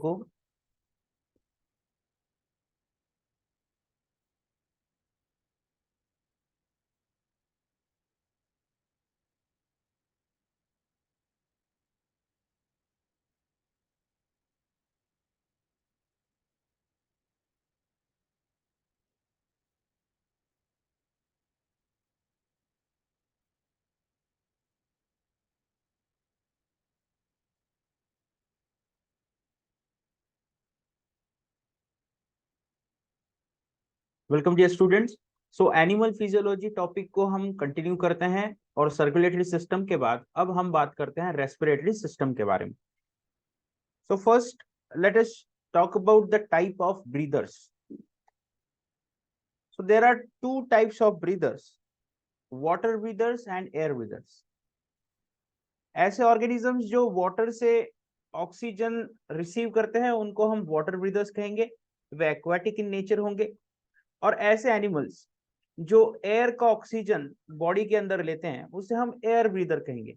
को welcome dear students. So animal physiology topic को हम कंटिन्यू करते हैं और सर्कुलेटरी सिस्टम के बाद अब हम बात करते हैं रेस्पिरेटरी सिस्टम के बारे में। So first let us talk about the type of breathers. So there are two types of breathers, water breathers and air breathers. ऐसे ऑर्गेनिजम्स जो वाटर से ऑक्सीजन रिसीव करते हैं उनको हम वाटर ब्रीदर्स कहेंगे, वे एक्वाटिक इन नेचर होंगे। और ऐसे एनिमल्स जो एयर का ऑक्सीजन बॉडी के अंदर लेते हैं उसे हम एयर ब्रीदर कहेंगे,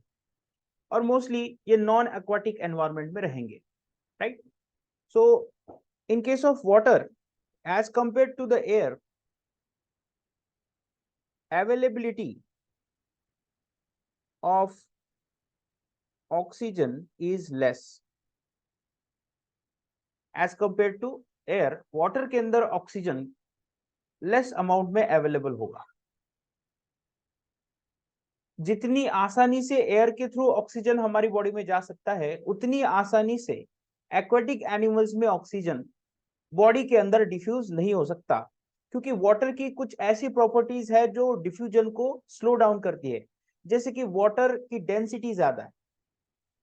और मोस्टली ये नॉन एक्वाटिक एनवायरनमेंट में रहेंगे, right. So in case of water as compare to the air, availability of oxygen is less as compare to air. Water के अंदर ऑक्सीजन लेस अमाउंट में अवेलेबल होगा। जितनी आसानी से एयर के थ्रू ऑक्सीजन हमारी बॉडी में जा सकता है उतनी आसानी से एक्वेटिक एनिमल्स में ऑक्सीजन बॉडी के अंदर डिफ्यूज नहीं हो सकता, क्योंकि वाटर की कुछ ऐसी प्रॉपर्टीज है जो डिफ्यूजन को स्लो डाउन करती है। जैसे कि वाटर की डेंसिटी ज्यादा है,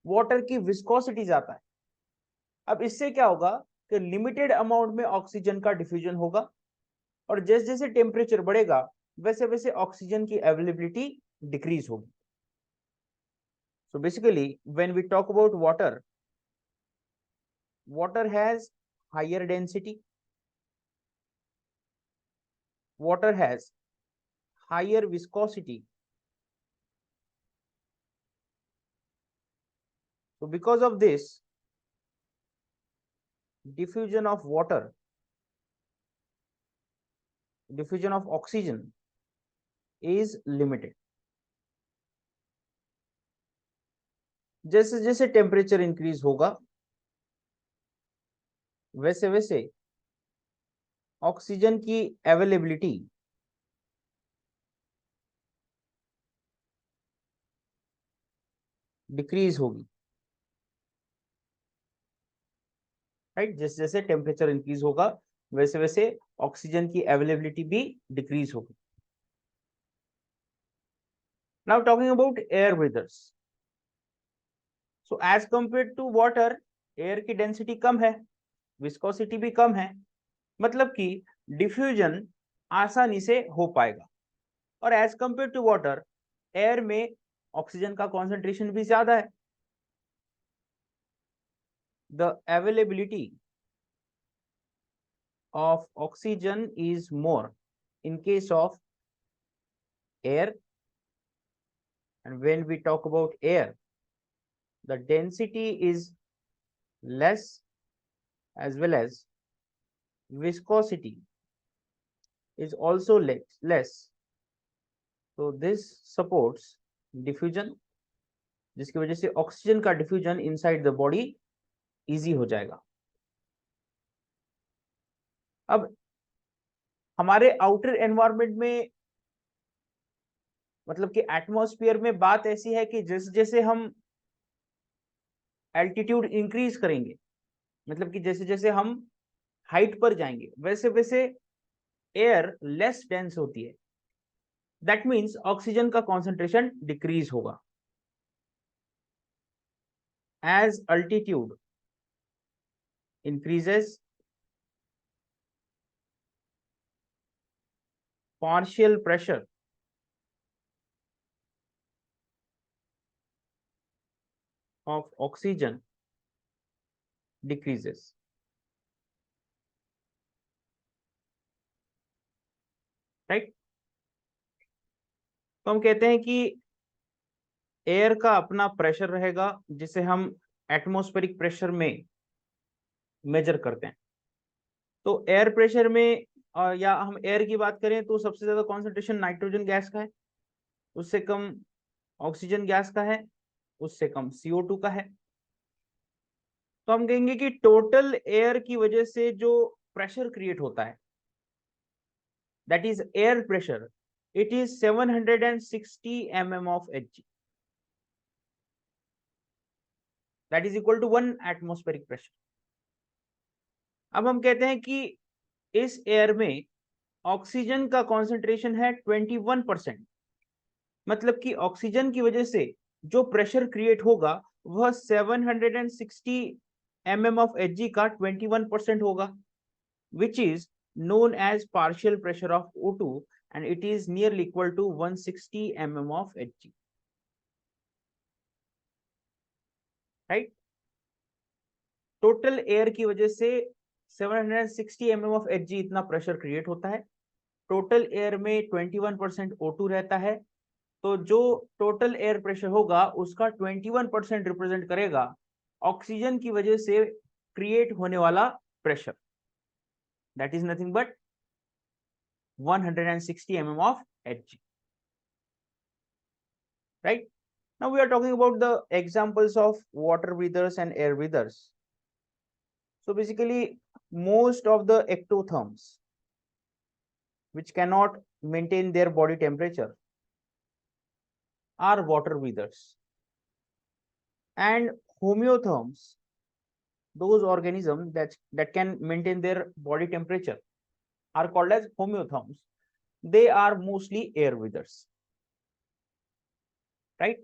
वाटर की विस्कोसिटी ज्यादा है। अब इससे क्या होगा कि लिमिटेड अमाउंट में ऑक्सीजन का डिफ्यूजन होगा, और जैसे जैसे टेम्परेचर बढ़ेगा वैसे वैसे ऑक्सीजन की अवेलेबिलिटी डिक्रीज होगी। So basically, when we talk about water, water has higher density, water has higher viscosity. So because of this, diffusion of water, diffusion of oxygen is limited. जैसे जैसे temperature increase होगा वैसे वैसे oxygen की availability decrease होगी, right. जैसे जैसे temperature increase होगा वैसे वैसे ऑक्सीजन की अवेलेबिलिटी भी डिक्रीज होगी। Now talking about air breathers. So as compare to water, air की डेंसिटी कम है, विस्कोसिटी भी कम है, मतलब कि डिफ्यूजन आसानी से हो पाएगा। और as compare to water, air में ऑक्सीजन का कॉन्सेंट्रेशन भी ज्यादा है। The availability of oxygen is more in case of air, and when we talk about air, the density is less as well as viscosity is also less. So this supports diffusion, जिसकी वजह से oxygen का diffusion inside the body easy हो जाएगा। अब हमारे outer environment में, मतलब कि एटमॉस्फेयर में, बात ऐसी है कि जैसे जैसे हम एल्टीट्यूड इंक्रीज करेंगे, मतलब कि जैसे जैसे हम हाइट पर जाएंगे वैसे वैसे एयर लेस डेंस होती है। दैट मीन्स ऑक्सीजन का कॉन्सेंट्रेशन डिक्रीज होगा। As altitude increases, partial pressure of oxygen decreases, right। तो हम कहते हैं कि एयर का अपना प्रेशर रहेगा जिसे हम एटमॉस्फेरिक प्रेशर में मेजर करते हैं। तो एयर प्रेशर में या हम एयर की बात करें तो सबसे ज्यादा कॉन्सेंट्रेशन नाइट्रोजन गैस का है, उससे कम ऑक्सीजन गैस का है, उससे कम CO2 का है। तो हम कहेंगे कि टोटल एयर की वजह से जो प्रेशर क्रिएट होता है, that is air pressure, it is 760 mm of Hg, that is equal to 1 atmospheric pressure. अब हम कहते हैं कि इस एयर में ऑक्सीजन का कॉन्सेंट्रेशन है 21%, मतलब कि ऑक्सीजन की वजह से जो प्रेशर क्रिएट होगा वह 760 mm of Hg का 21% होगा, which is known as partial pressure of O2, and it is nearly equal to 160 mm of Hg, right? Total air की वजह से 760 mm of Hg इतना प्रेशर क्रिएट होता है। टोटल एयर में 21% O2 रहता है, तो जो टोटल एयर प्रेशर होगा उसका 21% रिप्रेजेंट करेगा ऑक्सीजन की वजह से क्रिएट होने वाला pressure, that is nothing but 160 mm of Hg, right? Now we are talking about the examples of water breathers and air breathers. So basically most of the ectotherms which cannot maintain their body temperature are water breathers, and homeotherms, those organisms that can maintain their body temperature, are called as homeotherms. They are mostly air breathers, right?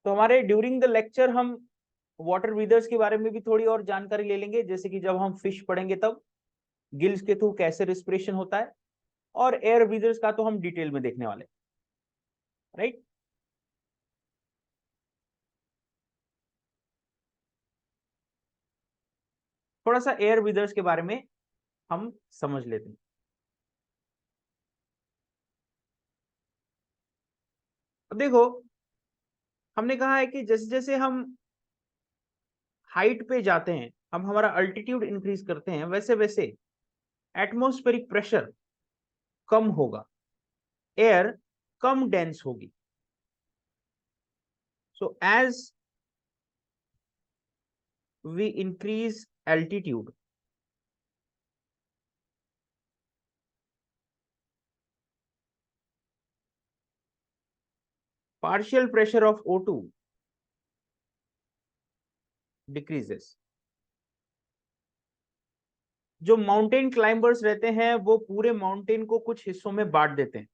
तो हमारे during the lecture हम water ब्रीदर्स के बारे में भी थोड़ी और जानकारी ले लेंगे, जैसे कि जब हम फिश पढ़ेंगे तब गिल्स के थ्रू कैसे रिस्पिरेशन होता है, और एयर ब्रीदर्स का तो हम डिटेल में देखने वाले, राइट? थोड़ा सा एयर ब्रीदर्स के बारे में हम समझ लेते हैं। अब देखो, हमने कहा है कि जैसे जैसे हम हाइट पे जाते हैं, हम हमारा अल्टीट्यूड इंक्रीज करते हैं, वैसे वैसे एटमॉस्फेरिक प्रेशर कम होगा, एयर कम डेंस होगी। So as we increase altitude, partial pressure of O2 decreases. जो माउंटेन क्लाइंबर्स रहते हैं वो पूरे माउंटेन को कुछ हिस्सों में बांट देते हैं,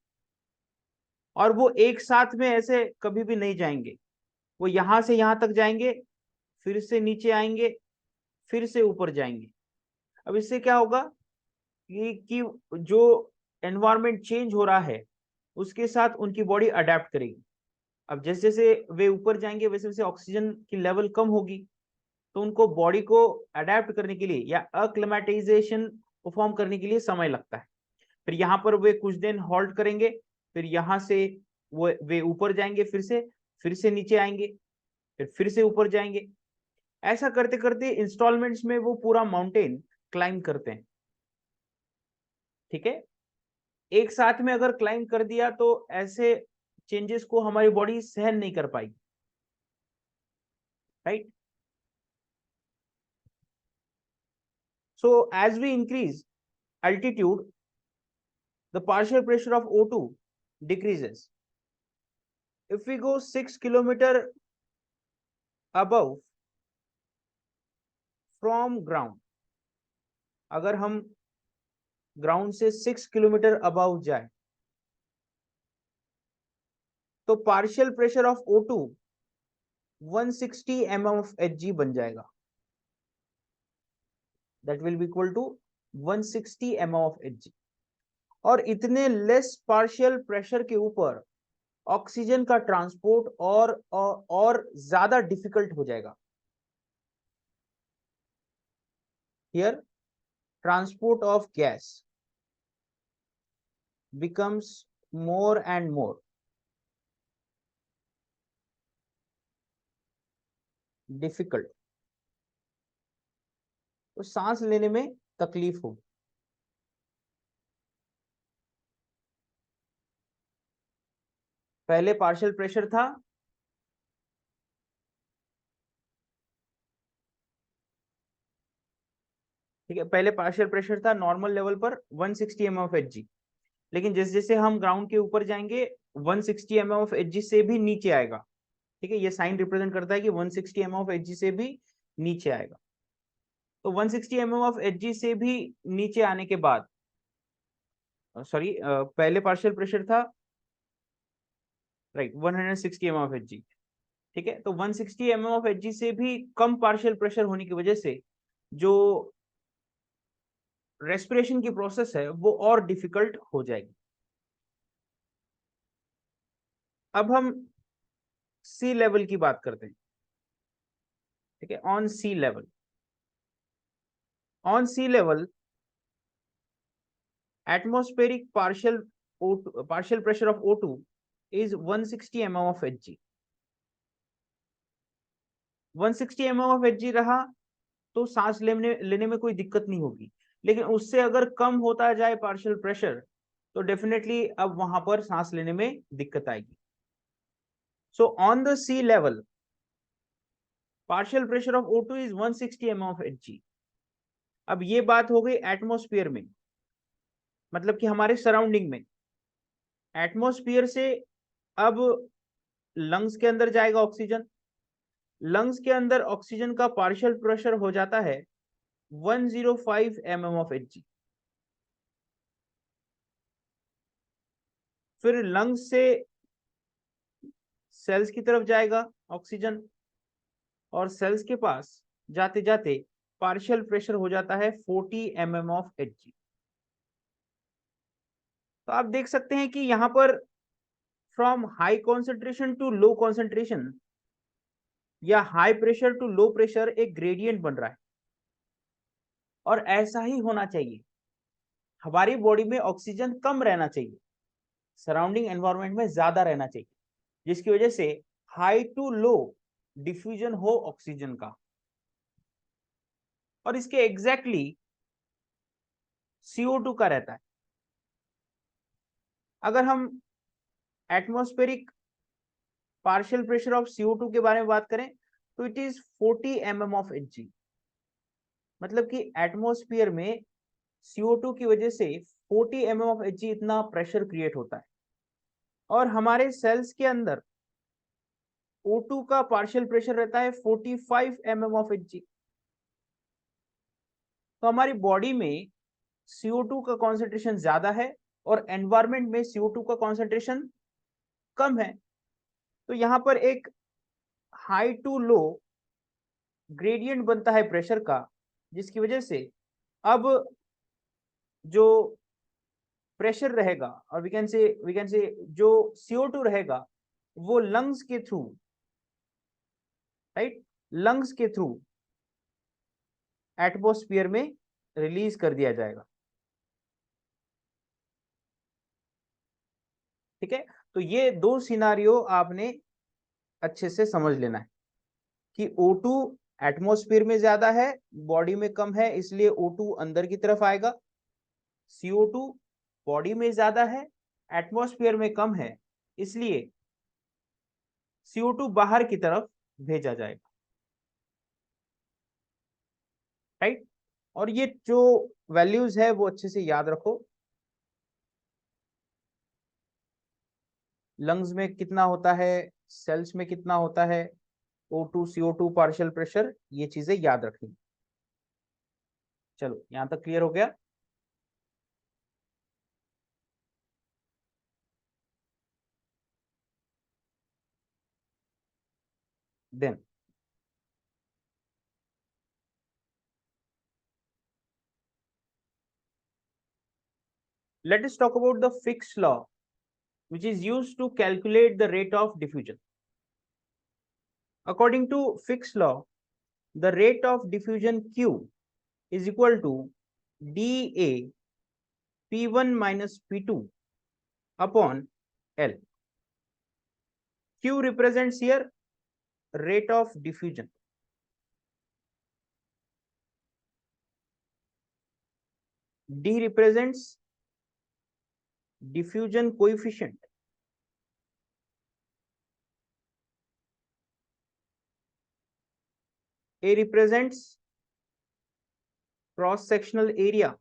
और वो एक साथ में ऐसे कभी भी नहीं जाएंगे, वो यहां से यहां तक जाएंगे, फिर से नीचे आएंगे, फिर से ऊपर जाएंगे। अब इससे क्या होगा कि जो एनवायरमेंट चेंज हो रहा है उसके साथ उनकी बॉडी अडेप्ट करेगी। अब जैसे जैसे वे ऊपर जाएंगे वैसे वैसे ऑक्सीजन की लेवल कम होगी, तो उनको बॉडी को अडेप्ट करने के लिए या अक्लेमेटाइजेशन परफॉर्म करने के लिए समय लगता है। फिर यहाँ पर वे कुछ दिन हॉल्ट करेंगे, फिर यहाँ से वो वे ऊपर जाएंगे, फिर से नीचे आएंगे, फिर से ऊपर जाएंगे। ऐसा करते करते इंस्टॉलमेंट्स में वो पूरा माउंटेन क्लाइंब करते हैं, ठीक है? एक साथ में अगर क्लाइंब कर दिया तो ऐसे चेंजेस को हमारी बॉडी सहन नहीं कर पाएगी, right? So as we increase altitude, the partial pressure of O2 decreases. If we go 6 kilometer above from ground, अगर हम ग्राउंड से 6 किलोमीटर अबव जाए तो partial pressure of O2 160 mm of Hg बन जाएगा, that will be equal to 160 mm of Hg। और इतने less partial pressure के ऊपर ऑक्सीजन का ट्रांसपोर्ट और ज्यादा डिफिकल्ट हो जाएगा। Here transport of gas becomes more and more difficult तो सांस लेने में तकलीफ होगी। पहले पार्शियल प्रेशर था, ठीक है, पहले पार्शियल प्रेशर था नॉर्मल लेवल पर 160 mm ऑफ Hg, लेकिन जैसे जैसे हम ग्राउंड के ऊपर जाएंगे 160 mm ऑफ Hg से भी नीचे आएगा। ठीक है, ये साइन रिप्रेजेंट करता है कि 160 mm ऑफ Hg से भी नीचे आएगा। तो 160 mm ऑफ Hg से भी नीचे आने के बाद, सॉरी, पहले पार्शियल प्रेशर था, राइट, 160 mm ऑफ Hg। ठीक है, तो 160 mm ऑफ Hg से भी कम पार्शियल प्रेशर होने की वजह से जो रेस्पिरेशन की प्रोसेस है वो और डिफिकल्ट हो जाएगी। अब हम सी लेवल की बात करते हैं। ठीक है, on sea level, on sea level atmospheric partial pressure of O2 is 160 mm of Hg। 160 mm of Hg रहा तो सांस लेने में कोई दिक्कत नहीं होगी, लेकिन उससे अगर कम होता जाए पार्शियल प्रेशर तो डेफिनेटली अब वहां पर सांस लेने में दिक्कत आएगी। So on the sea level partial pressure of O2 is 160 mm of Hg। अब ये बात हो गई एटमॉस्फेयर में, मतलब कि हमारे सराउंडिंग में। एटमॉस्फेयर से अब लंग्स के अंदर जाएगा ऑक्सीजन, लंग्स के अंदर ऑक्सीजन का पार्शियल प्रेशर हो जाता है 105 mm ऑफ Hg। फिर लंग्स से सेल्स की तरफ जाएगा ऑक्सीजन, और सेल्स के पास जाते जाते पार्शियल प्रेशर हो जाता है 40 mm ऑफ Hg। तो आप देख सकते हैं कि यहां पर from high concentration to low concentration या high pressure to low pressure एक ग्रेडियंट बन रहा है, और ऐसा ही होना चाहिए। हमारी बॉडी में ऑक्सीजन कम रहना चाहिए, सराउंडिंग एनवायरनमेंट में ज्यादा रहना चाहिए, जिसकी वजह से हाई टू लो डिफ्यूजन हो ऑक्सीजन का। और इसके एग्जैक्टली CO2 का रहता है। अगर हम atmospheric partial pressure of CO2 के बारे में बात करें तो it is 40 mm of Hg। मतलब कि एटमॉस्फेयर में CO2 की वजह से 40 mm ऑफ Hg इतना प्रेशर क्रिएट होता है, और हमारे सेल्स के अंदर O2 का पार्शियल प्रेशर रहता है 45 mm ऑफ Hg। तो हमारी बॉडी में CO2 का कॉन्सेंट्रेशन ज्यादा है और एनवायरमेंट में CO2 का कॉन्सेंट्रेशन कम है। तो यहां पर एक हाई टू लो ग्रेडियंट बनता है प्रेशर का, जिसकी वजह से अब जो प्रेशर रहेगा, और वी कैन से जो CO2 रहेगा वो लंग्स के थ्रू, राइट, लंग्स के थ्रू एटमॉस्फेयर में रिलीज कर दिया जाएगा। ठीक है, तो ये दो सिनारियो आपने अच्छे से समझ लेना है कि O2 एटमॉस्फेयर में ज्यादा है, बॉडी में कम है, इसलिए O2 अंदर की तरफ आएगा। CO2 बॉडी में ज्यादा है, एटमॉस्फेयर में कम है, इसलिए CO2 बाहर की तरफ भेजा जाएगा, राइट। और ये जो वैल्यूज है वो अच्छे से याद रखो। लंग्स में कितना होता है, सेल्स में कितना होता है, O2 CO2 पार्शियल प्रेशर, ये चीजें याद रखनी। चलो यहां तक क्लियर हो गया। Then let us talk about the Fick's law, which is used to calculate the rate of diffusion. According to Fick's law, the rate of diffusion Q is equal to dA P1 minus P2 upon L. Q represents here rate of diffusion. D represents diffusion coefficient. A represents cross sectional area.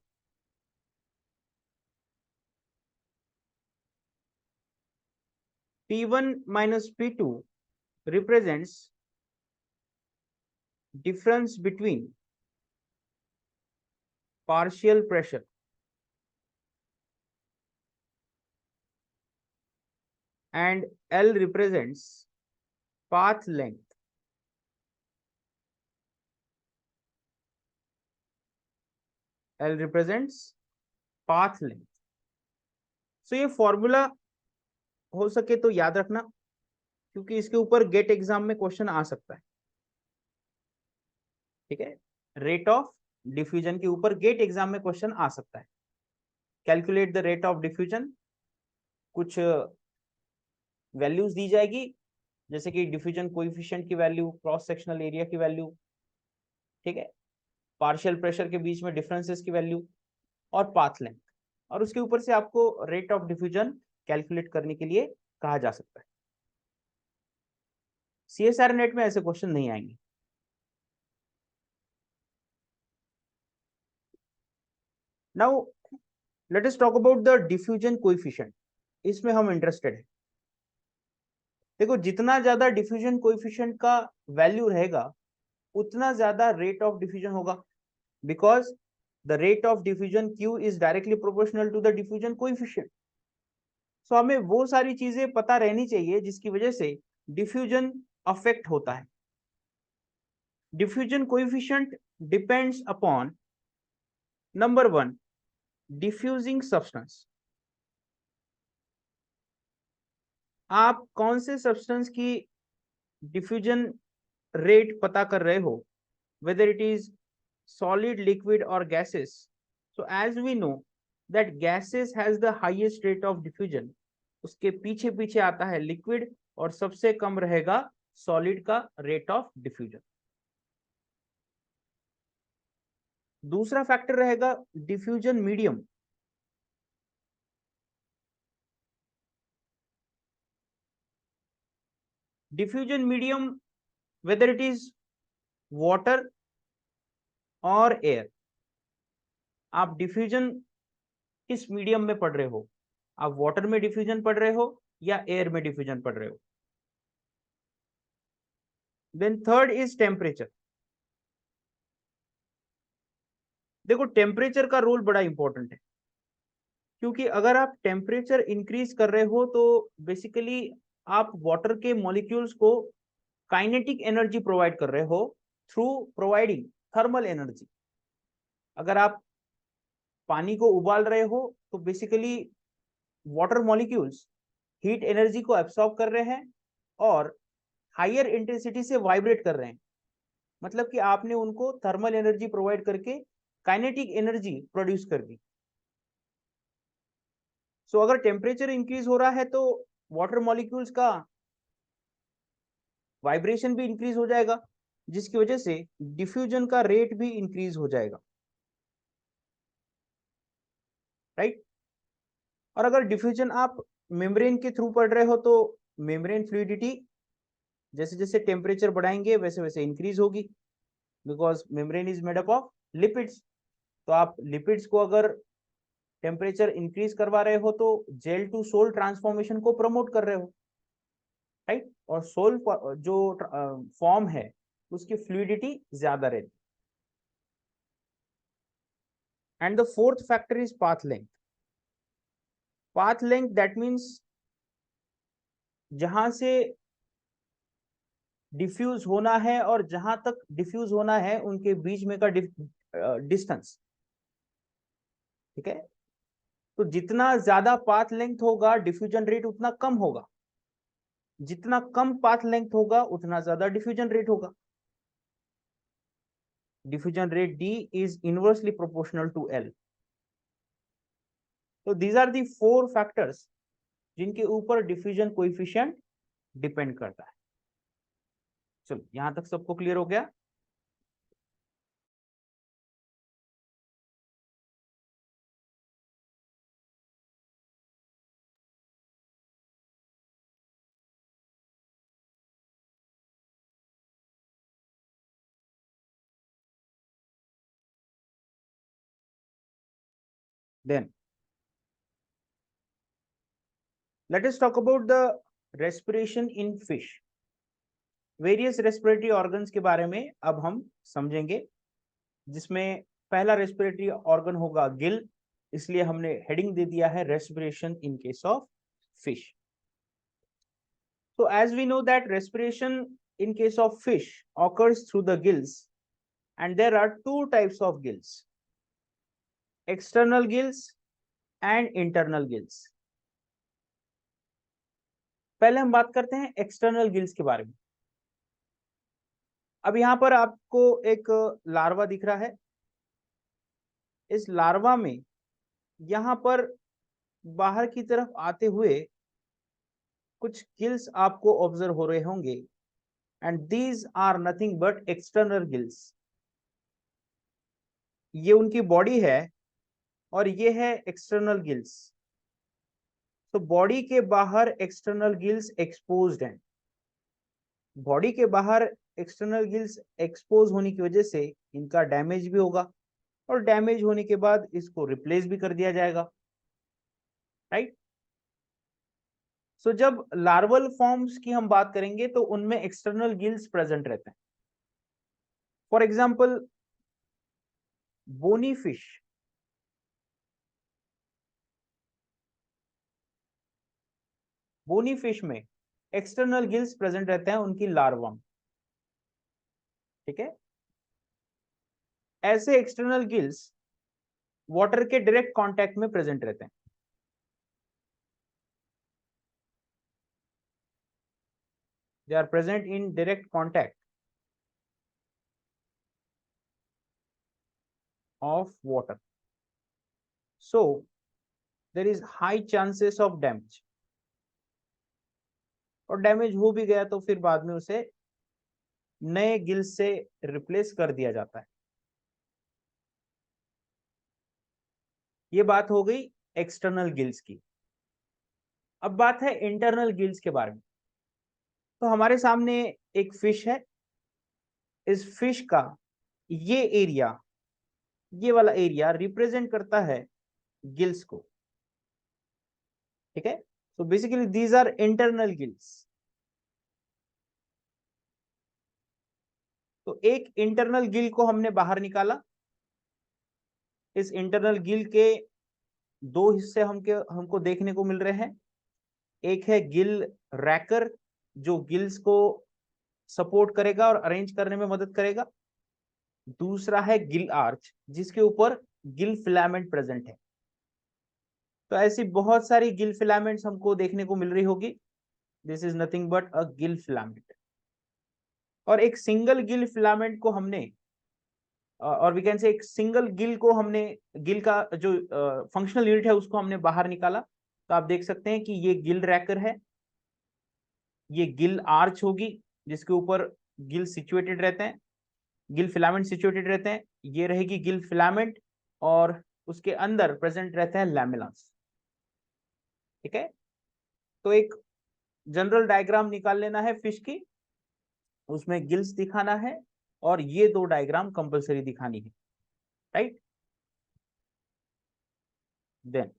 P1 minus P2 represents difference between partial pressure. And L represents path length. L represents path length. So ये formula हो सके तो याद रखना, क्योंकि इसके ऊपर gate exam में क्वेश्चन आ सकता है। ठीक है, रेट ऑफ डिफ्यूजन के ऊपर गेट एग्जाम में क्वेश्चन आ सकता है। Calculate the rate of diffusion, कुछ वैल्यूज दी जाएगी, जैसे कि डिफ्यूजन कोएफिशिएंट की वैल्यू, क्रॉस सेक्शनल एरिया की वैल्यू, ठीक है, पार्शियल प्रेशर के बीच में डिफरेंसेस की वैल्यू और पाथ लेंथ, और उसके ऊपर से आपको रेट ऑफ डिफ्यूजन कैलकुलेट करने के लिए कहा जा सकता है। सीएसआर नेट में ऐसे क्वेश्चन नहीं आएंगे। Now let us talk about the diffusion coefficient. इसमें हम इंटरेस्टेड है। देखो, जितना ज्यादा डिफ्यूजन कोएफिशिएंट का वैल्यू रहेगा उतना ज्यादा रेट ऑफ डिफ्यूजन होगा, because the rate of diffusion Q is directly proportional to the diffusion coefficient. So हमें वो सारी चीजें पता रहनी चाहिए जिसकी वजह से डिफ्यूजन अफेक्ट होता है। Diffusion coefficient depends upon number 1, diffusing substance. आप कौन से सब्सटेंस की डिफ्यूजन रेट पता कर रहे हो, whether it is solid, liquid or gases. So as we know that gases has the highest rate of diffusion, उसके पीछे पीछे आता है लिक्विड और सबसे कम रहेगा सॉलिड का रेट ऑफ डिफ्यूजन। दूसरा फैक्टर रहेगा diffusion medium. Diffusion medium whether it is water और एयर, आप डिफ्यूजन किस मीडियम में पढ़ रहे हो, आप वाटर में डिफ्यूजन पढ़ रहे हो या एयर में डिफ्यूजन पढ़ रहे हो। Then third is temperature. देखो, टेम्परेचर का रोल बड़ा इंपॉर्टेंट है, क्योंकि अगर आप टेम्परेचर इंक्रीज कर रहे हो तो बेसिकली आप वाटर के मॉलिक्यूल्स को काइनेटिक एनर्जी प्रोवाइड कर रहे हो थ्रू प्रोवाइडिंग थर्मल एनर्जी। अगर आप पानी को उबाल रहे हो तो basically water molecules heat energy को एब्सॉर्ब कर रहे हैं और हायर इंटेंसिटी से वाइब्रेट कर रहे हैं, मतलब कि आपने उनको थर्मल एनर्जी प्रोवाइड करके काइनेटिक एनर्जी प्रोड्यूस कर दी। सो अगर टेम्परेचर इंक्रीज हो रहा है तो वाटर मॉलिक्यूल्स का वाइब्रेशन भी इंक्रीज हो जाएगा, जिसकी वजह से डिफ्यूजन का रेट भी इंक्रीज हो जाएगा, राइट। और अगर डिफ्यूजन आप मेम्ब्रेन के थ्रू पढ़ रहे हो तो मेम्ब्रेन फ्लूइडिटी जैसे जैसे टेम्परेचर बढ़ाएंगे वैसे वैसे इंक्रीज होगी, because membrane is made up of lipids. तो आप लिपिड्स को अगर टेम्परेचर इंक्रीज करवा रहे हो तो जेल टू सोल ट्रांसफॉर्मेशन को प्रमोट कर रहे हो, राइट। और सोल जो फॉर्म है उसकी फ्लूइडिटी ज्यादा रहती। And the fourth factor is path length. Path length that means जहां से डिफ्यूज होना है और जहां तक डिफ्यूज होना है उनके बीच में का डिस्टेंस, ठीक है। तो जितना ज्यादा पाथ लेंथ होगा डिफ्यूजन रेट उतना कम होगा, जितना कम पाथ लेंथ होगा उतना ज्यादा डिफ्यूजन रेट होगा। Diffusion rate D is inversely proportional to L. तो these are the 4 factors जिनके ऊपर डिफ्यूजन कोएफिशिएंट डिपेंड करता है। चलो, यहां तक सबको क्लियर हो गया। Then let us talk about the respiration in fish. Various respiratory organs के बारे में अब हम समझेंगे, जिसमें पहला रेस्पिरेटरी ऑर्गन होगा गिल, इसलिए हमने हेडिंग दे दिया है respiration in case of fish. So as we know that respiration in case of fish occurs through the gills, and there are two types of gills, external gills and internal gills. पहले हम बात करते हैं external gills के बारे में. अब यहाँ पर आपको एक लार्वा दिख रहा है. इस लार्वा में यहाँ पर बाहर की तरफ आते हुए कुछ गिल्स आपको ऑब्जर्व हो रहे होंगे, and these are nothing but external gills. ये उनकी बॉडी है और ये है एक्सटर्नल गिल्स. तो बॉडी के बाहर एक्सटर्नल गिल्स एक्सपोज्ड हैं. बॉडी के बाहर एक्सटर्नल गिल्स एक्सपोज होने की वजह से इनका डैमेज भी होगा, और डैमेज होने के बाद इसको रिप्लेस भी कर दिया जाएगा, राइट. सो जब लार्वल फॉर्म्स की हम बात करेंगे तो उनमें एक्सटर्नल गिल्स प्रेजेंट रहते हैं. For example bony fish, bony fish में एक्सटर्नल गिल्स प्रेजेंट रहते हैं उनकी लार्वा में, ठीक है. ऐसे एक्सटर्नल गिल्स वाटर के डायरेक्ट कांटेक्ट में प्रेजेंट रहते हैं. They are present in direct contact of water, so there is high chances of damage. और डैमेज हो भी गया तो फिर बाद में उसे नए गिल्स से रिप्लेस कर दिया जाता है. ये बात हो गई एक्सटर्नल गिल्स की. अब बात है इंटरनल गिल्स के बारे में. तो हमारे सामने एक फिश है. इस फिश का ये एरिया, ये वाला एरिया रिप्रेजेंट करता है गिल्स को, ठीक है. So basically these are internal gills. तो एक इंटरनल गिल को हमने बाहर निकाला. इस इंटरनल गिल के दो हिस्से हमको देखने को मिल रहे हैं. एक है गिल रैकर, जो गिल्स को सपोर्ट करेगा और अरेंज करने में मदद करेगा. दूसरा है गिल आर्च, जिसके ऊपर गिल फिलामेंट प्रेजेंट है. तो ऐसी बहुत सारी गिल फिलामेंट्स हमको देखने को मिल रही होगी. This is nothing but a Gill filament. और एक सिंगल गिल फिलामेंट को हमने, और वी कैन से एक सिंगल गिल को हमने, गिल का जो फंक्शनल यूनिट है उसको हमने बाहर निकाला. तो आप देख सकते हैं कि ये गिल रैकर है, ये गिल आर्च होगी जिसके ऊपर गिल सिचुएटेड रहते हैं, गिल फिलामेंट सिचुएटेड रहते हैं. ये रहेगी गिल फिलामेंट, और उसके अंदर प्रेजेंट रहता है लैमेलास, ठीक है. तो एक जनरल डायग्राम निकाल लेना है फिश की, उसमें गिल्स दिखाना है, और ये दो डायग्राम कंपलसरी दिखानी है, right. Then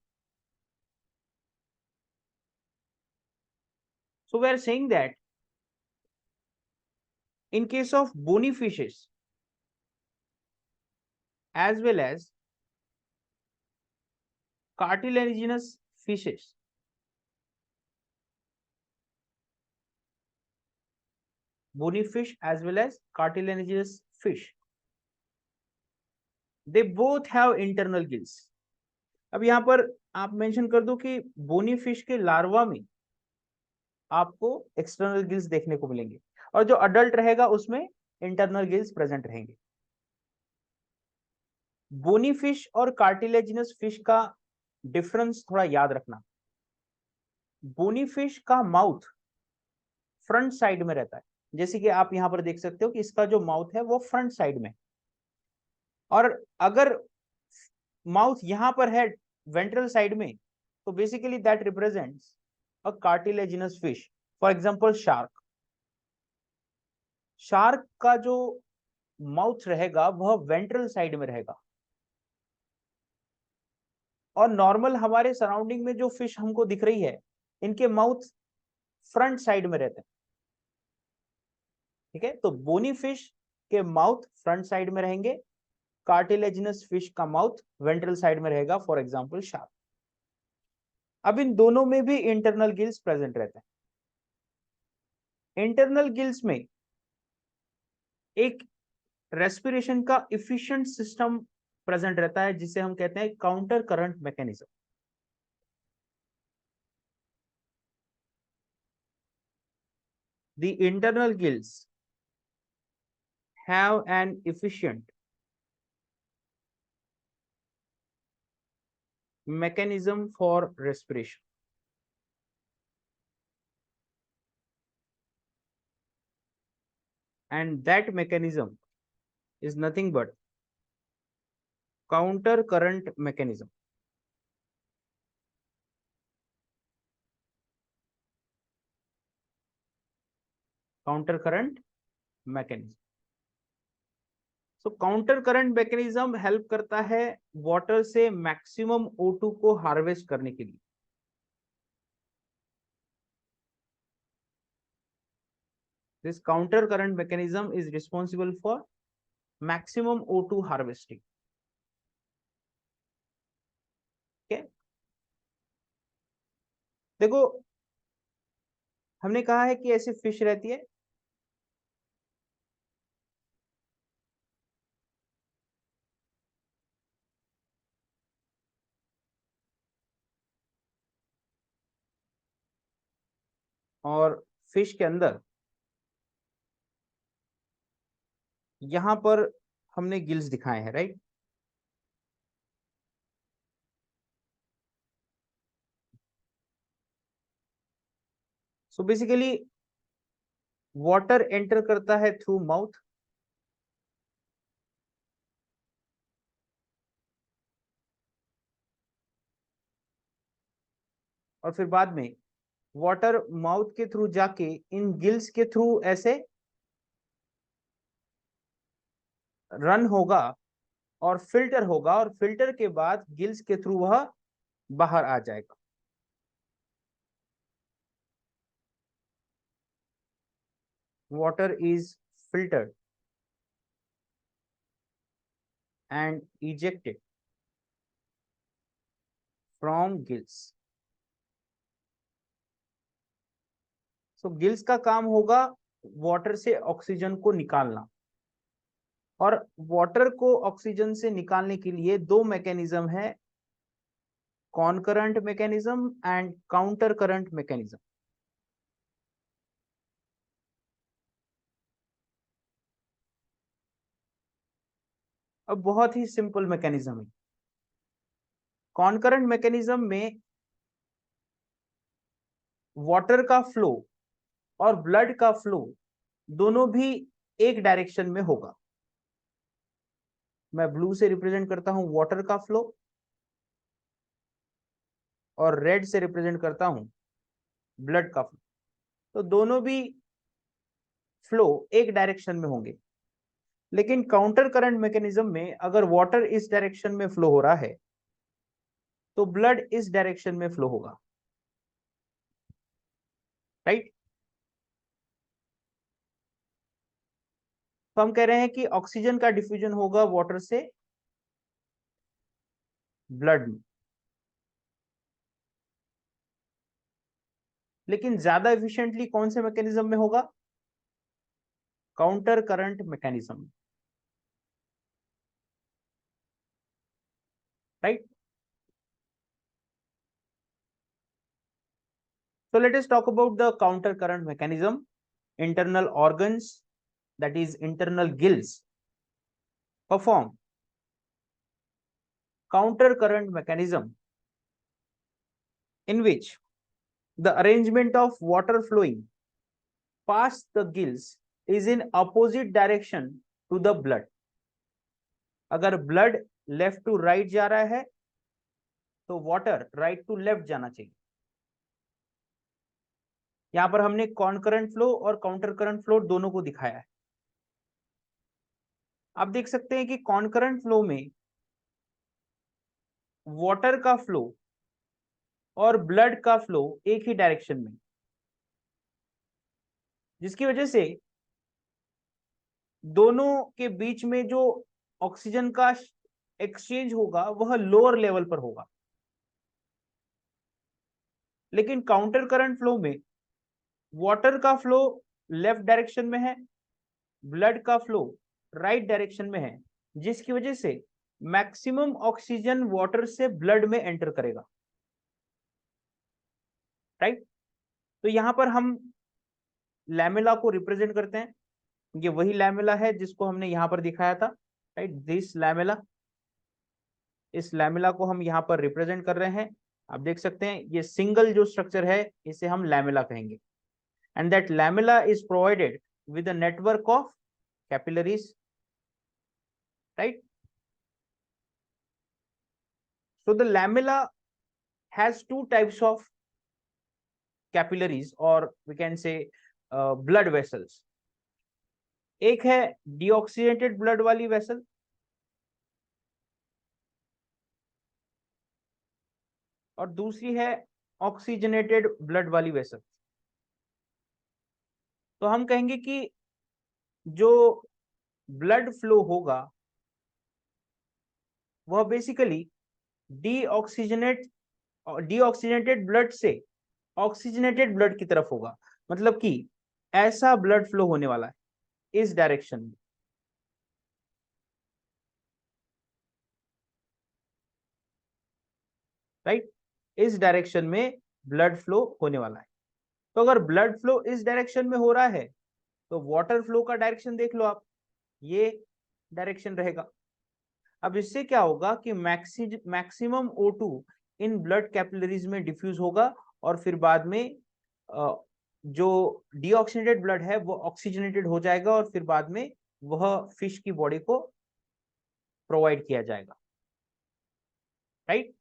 so we are saying that in case of bony fishes as well as cartilaginous fishes, bony fish as well as cartilaginous fish, they both have internal gills. अब यहां पर आप mention कर दो कि bony fish के larva में आपको एक्सटर्नल गिल्स देखने को मिलेंगे, और जो अडल्ट रहेगा उसमें इंटरनल गिल्स प्रेजेंट रहेंगे. बोनी फिश और कार्टिलेजिनस फिश का डिफरेंस थोड़ा याद रखना. बोनी फिश का माउथ फ्रंट साइड में रहता है, जैसे कि आप यहां पर देख सकते हो कि इसका जो माउथ है वो फ्रंट साइड में, और अगर माउथ यहां पर है वेंट्रल साइड में, तो basically that represents a cartilaginous fish. For example shark. Shark का जो माउथ रहेगा वह वेंट्रल साइड में रहेगा, और नॉर्मल हमारे सराउंडिंग में जो फिश हमको दिख रही है, इनके माउथ फ्रंट साइड में रहते हैं, ठीक है। तो बोनी फिश के माउथ फ्रंट साइड में रहेंगे, कार्टिलेजिनस फिश का माउथ वेंट्रल साइड में रहेगा, फॉर एग्जांपल शार्क। अब इन दोनों में भी इंटरनल गिल्स प्रेजेंट रहते हैं। इंटरनल गिल्स में एक रेस्पिरेशन का इफिशिएंट सिस्टम प्रेजेंट रहता है, जिसे हम कहते हैं counter current mechanism. The internal gills have an efficient mechanism for respiration. And that mechanism is nothing but counter current mechanism. Counter current mechanism. So counter current mechanism help करता है water से maximum O2 को harvest करने के लिए। This counter current mechanism is responsible for maximum O2 harvesting. Okay? देखो, हमने कहा है कि ऐसी फिश रहती है और फिश के अंदर यहां पर हमने गिल्स दिखाए हैं, right. So basically water enter करता है थ्रू माउथ, और फिर बाद में वाटर माउथ के थ्रू जाके इन गिल्स के थ्रू ऐसे रन होगा और फिल्टर होगा, और फिल्टर के बाद गिल्स के थ्रू वह बाहर आ जाएगा। Water is filtered and ejected from gills. So gills का काम होगा वाटर से ऑक्सीजन को निकालना, और वाटर को ऑक्सीजन से निकालने के लिए दो मैकेनिज्म है, कॉनकरेंट mechanism and counter current mechanism. अब बहुत ही सिंपल मैकेनिज्म है। कॉनकरेंट मैकेनिज्म में वाटर का फ्लो और ब्लड का फ्लो दोनों भी एक डायरेक्शन में होगा। मैं ब्लू से रिप्रेजेंट करता हूं वाटर का फ्लो, और रेड से रिप्रेजेंट करता हूं ब्लड का फ्लो। तो दोनों भी फ्लो एक डायरेक्शन में होंगे। लेकिन काउंटर करंट मैकेनिज्म में अगर वाटर इस डायरेक्शन में फ्लो हो रहा है तो ब्लड इस डायरेक्शन में फ्लो होगा, राइट। तो हम कह रहे हैं कि ऑक्सीजन का डिफ्यूजन होगा वाटर से ब्लड में, लेकिन ज्यादा एफिशिएंटली कौन से मैकेनिज्म में होगा? Counter current mechanism, right. So let us talk about the counter current mechanism. Internal organs, that is internal gills, perform counter current mechanism in which the arrangement of water flowing past the gills is in opposite direction to the blood. अगर blood left to right जा रहा है तो water right to left जाना चाहिए। यहां पर हमने कॉनकरेंट फ्लो और काउंटर करंट फ्लो दोनों को दिखाया है। आप देख सकते हैं कि कॉनकरेंट फ्लो में वाटर का फ्लो और ब्लड का फ्लो एक ही डायरेक्शन में, जिसकी वजह से दोनों के बीच में जो ऑक्सीजन का एक्सचेंज होगा वह लोअर लेवल पर होगा। लेकिन काउंटर करंट फ्लो में वाटर का फ्लो लेफ्ट डायरेक्शन में है, ब्लड का फ्लो राइट डायरेक्शन में है, जिसकी वजह से मैक्सिमम ऑक्सीजन वाटर से ब्लड में एंटर करेगा। राइट। तो यहां पर हम लैमेला को रिप्रेजेंट करते हैं। ये वही लैमेला है जिसको हमने यहां पर दिखाया था। राइट, दिस लैमेला, इस लैमेला को हम यहां पर रिप्रेजेंट कर रहे हैं। आप देख सकते हैं ये सिंगल जो स्ट्रक्चर है इसे हम लैमेला कहेंगे। And that lamella is provided with a network of capillaries. Right. So the lamella has two types of capillaries, or we can say blood vessels. एक है डीऑक्सीजनेटेड ब्लड वाली वेसल, और दूसरी है ऑक्सीजनेटेड ब्लड वाली vessel. तो हम कहेंगे कि जो ब्लड फ्लो होगा वह बेसिकली डीऑक्सीजनेट डीऑक्सीजनेटेड ब्लड से ऑक्सीजनेटेड ब्लड की तरफ होगा। मतलब कि ऐसा ब्लड फ्लो होने वाला है इस डायरेक्शन में। राइट, इस डायरेक्शन में ब्लड फ्लो होने वाला है। तो अगर ब्लड फ्लो इस डायरेक्शन में हो रहा है तो वाटर फ्लो का डायरेक्शन देख लो आप, ये डायरेक्शन रहेगा। अब इससे क्या होगा कि maximum O2 in blood capillaries में डिफ्यूज होगा, और फिर बाद में जो डीऑक्सीजनेटेड ब्लड है वो ऑक्सीजनेटेड हो जाएगा, और फिर बाद में वह फिश की बॉडी को प्रोवाइड किया जाएगा। राइट,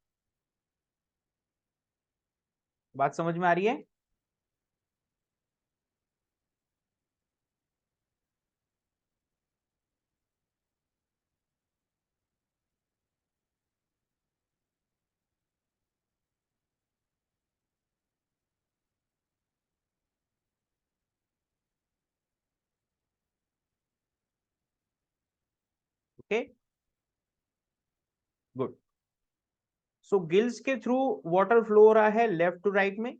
बात समझ में आ रही है? Okay, good. सो गिल्स के थ्रू वाटर फ्लो हो रहा है लेफ्ट टू राइट में,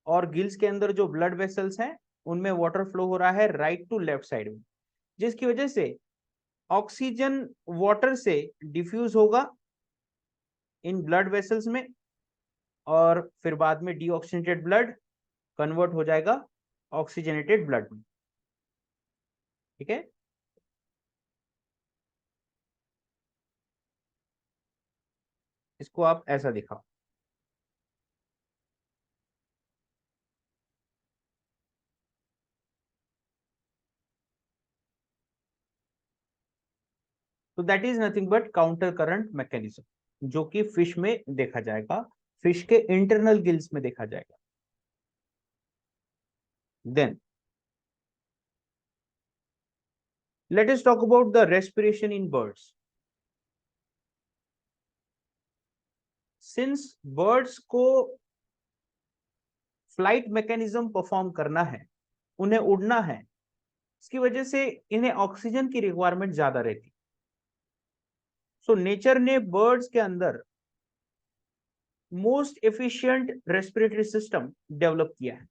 और गिल्स के अंदर जो ब्लड वेसल्स हैं उनमें वाटर फ्लो हो रहा है राइट टू लेफ्ट साइड में, जिसकी वजह से ऑक्सीजन वाटर से डिफ्यूज होगा इन ब्लड वेसल्स में, और फिर बाद में डीऑक्सीजनेटेड ब्लड कन्वर्ट हो जाएगा ऑक्सीजनेटेड ब्लड में। ठीक है, इसको आप ऐसा दिखाओ। तो that is nothing but counter current mechanism, जो कि फिश में देखा जाएगा, फिश के इंटरनल गिल्स में देखा जाएगा। Then let us talk about the respiration in birds. Since birds को फ्लाइट मैकेनिज्म परफॉर्म करना है, उन्हें उड़ना है, इसकी वजह से इन्हें ऑक्सीजन की रिक्वायरमेंट ज्यादा रहती। सो नेचर ने बर्ड्स के अंदर most efficient respiratory system develop किया है।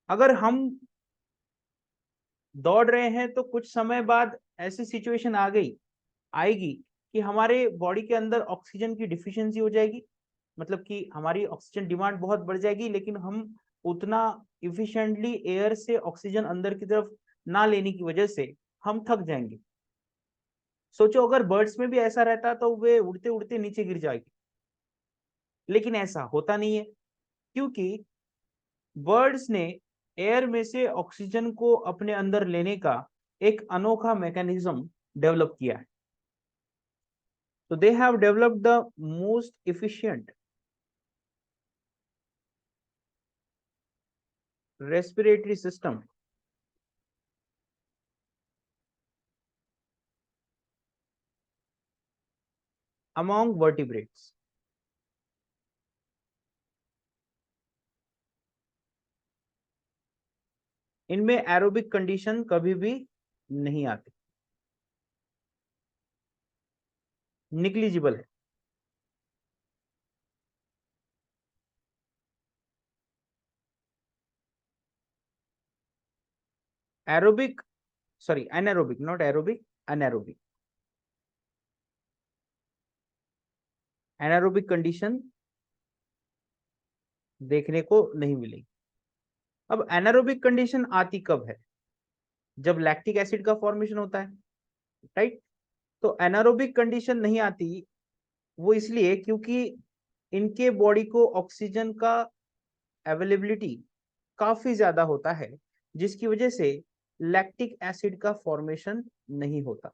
अगर हम दौड़ रहे हैं तो कुछ समय बाद ऐसी सिचुएशन आ गई आएगी कि हमारे बॉडी के अंदर ऑक्सीजन की डिफिशियंसी हो जाएगी, मतलब कि हमारी ऑक्सीजन डिमांड बहुत बढ़ जाएगी, लेकिन हम उतना इफिशिएंटली एयर से ऑक्सीजन अंदर की तरफ ना लेने की वजह से हम थक जाएंगे। सोचो अगर बर्ड्स में भी ऐसा रहता तो वे उड़ते उड़ते नीचे गिर जाएगी, लेकिन ऐसा होता नहीं है, क्योंकि बर्ड्स ने एयर में से ऑक्सीजन को अपने अंदर लेने का एक अनोखा मैकेनिज्म डेवलप किया है। तो they have developed the most efficient respiratory system among vertebrates. इनमें एरोबिक कंडीशन कभी भी नहीं आती, निग्लिजिबल है। Aerobic, sorry anaerobic, not aerobic, anaerobic. Anaerobic condition देखने को नहीं मिलेगी। अब एनारोबिक कंडीशन आती कब है? जब लैक्टिक एसिड का फॉर्मेशन होता है, राइट। तो एनारोबिक कंडीशन नहीं आती, वो इसलिए क्योंकि इनके बॉडी को ऑक्सीजन का अवेलेबिलिटी काफी ज्यादा होता है, जिसकी वजह से लैक्टिक एसिड का फॉर्मेशन नहीं होता।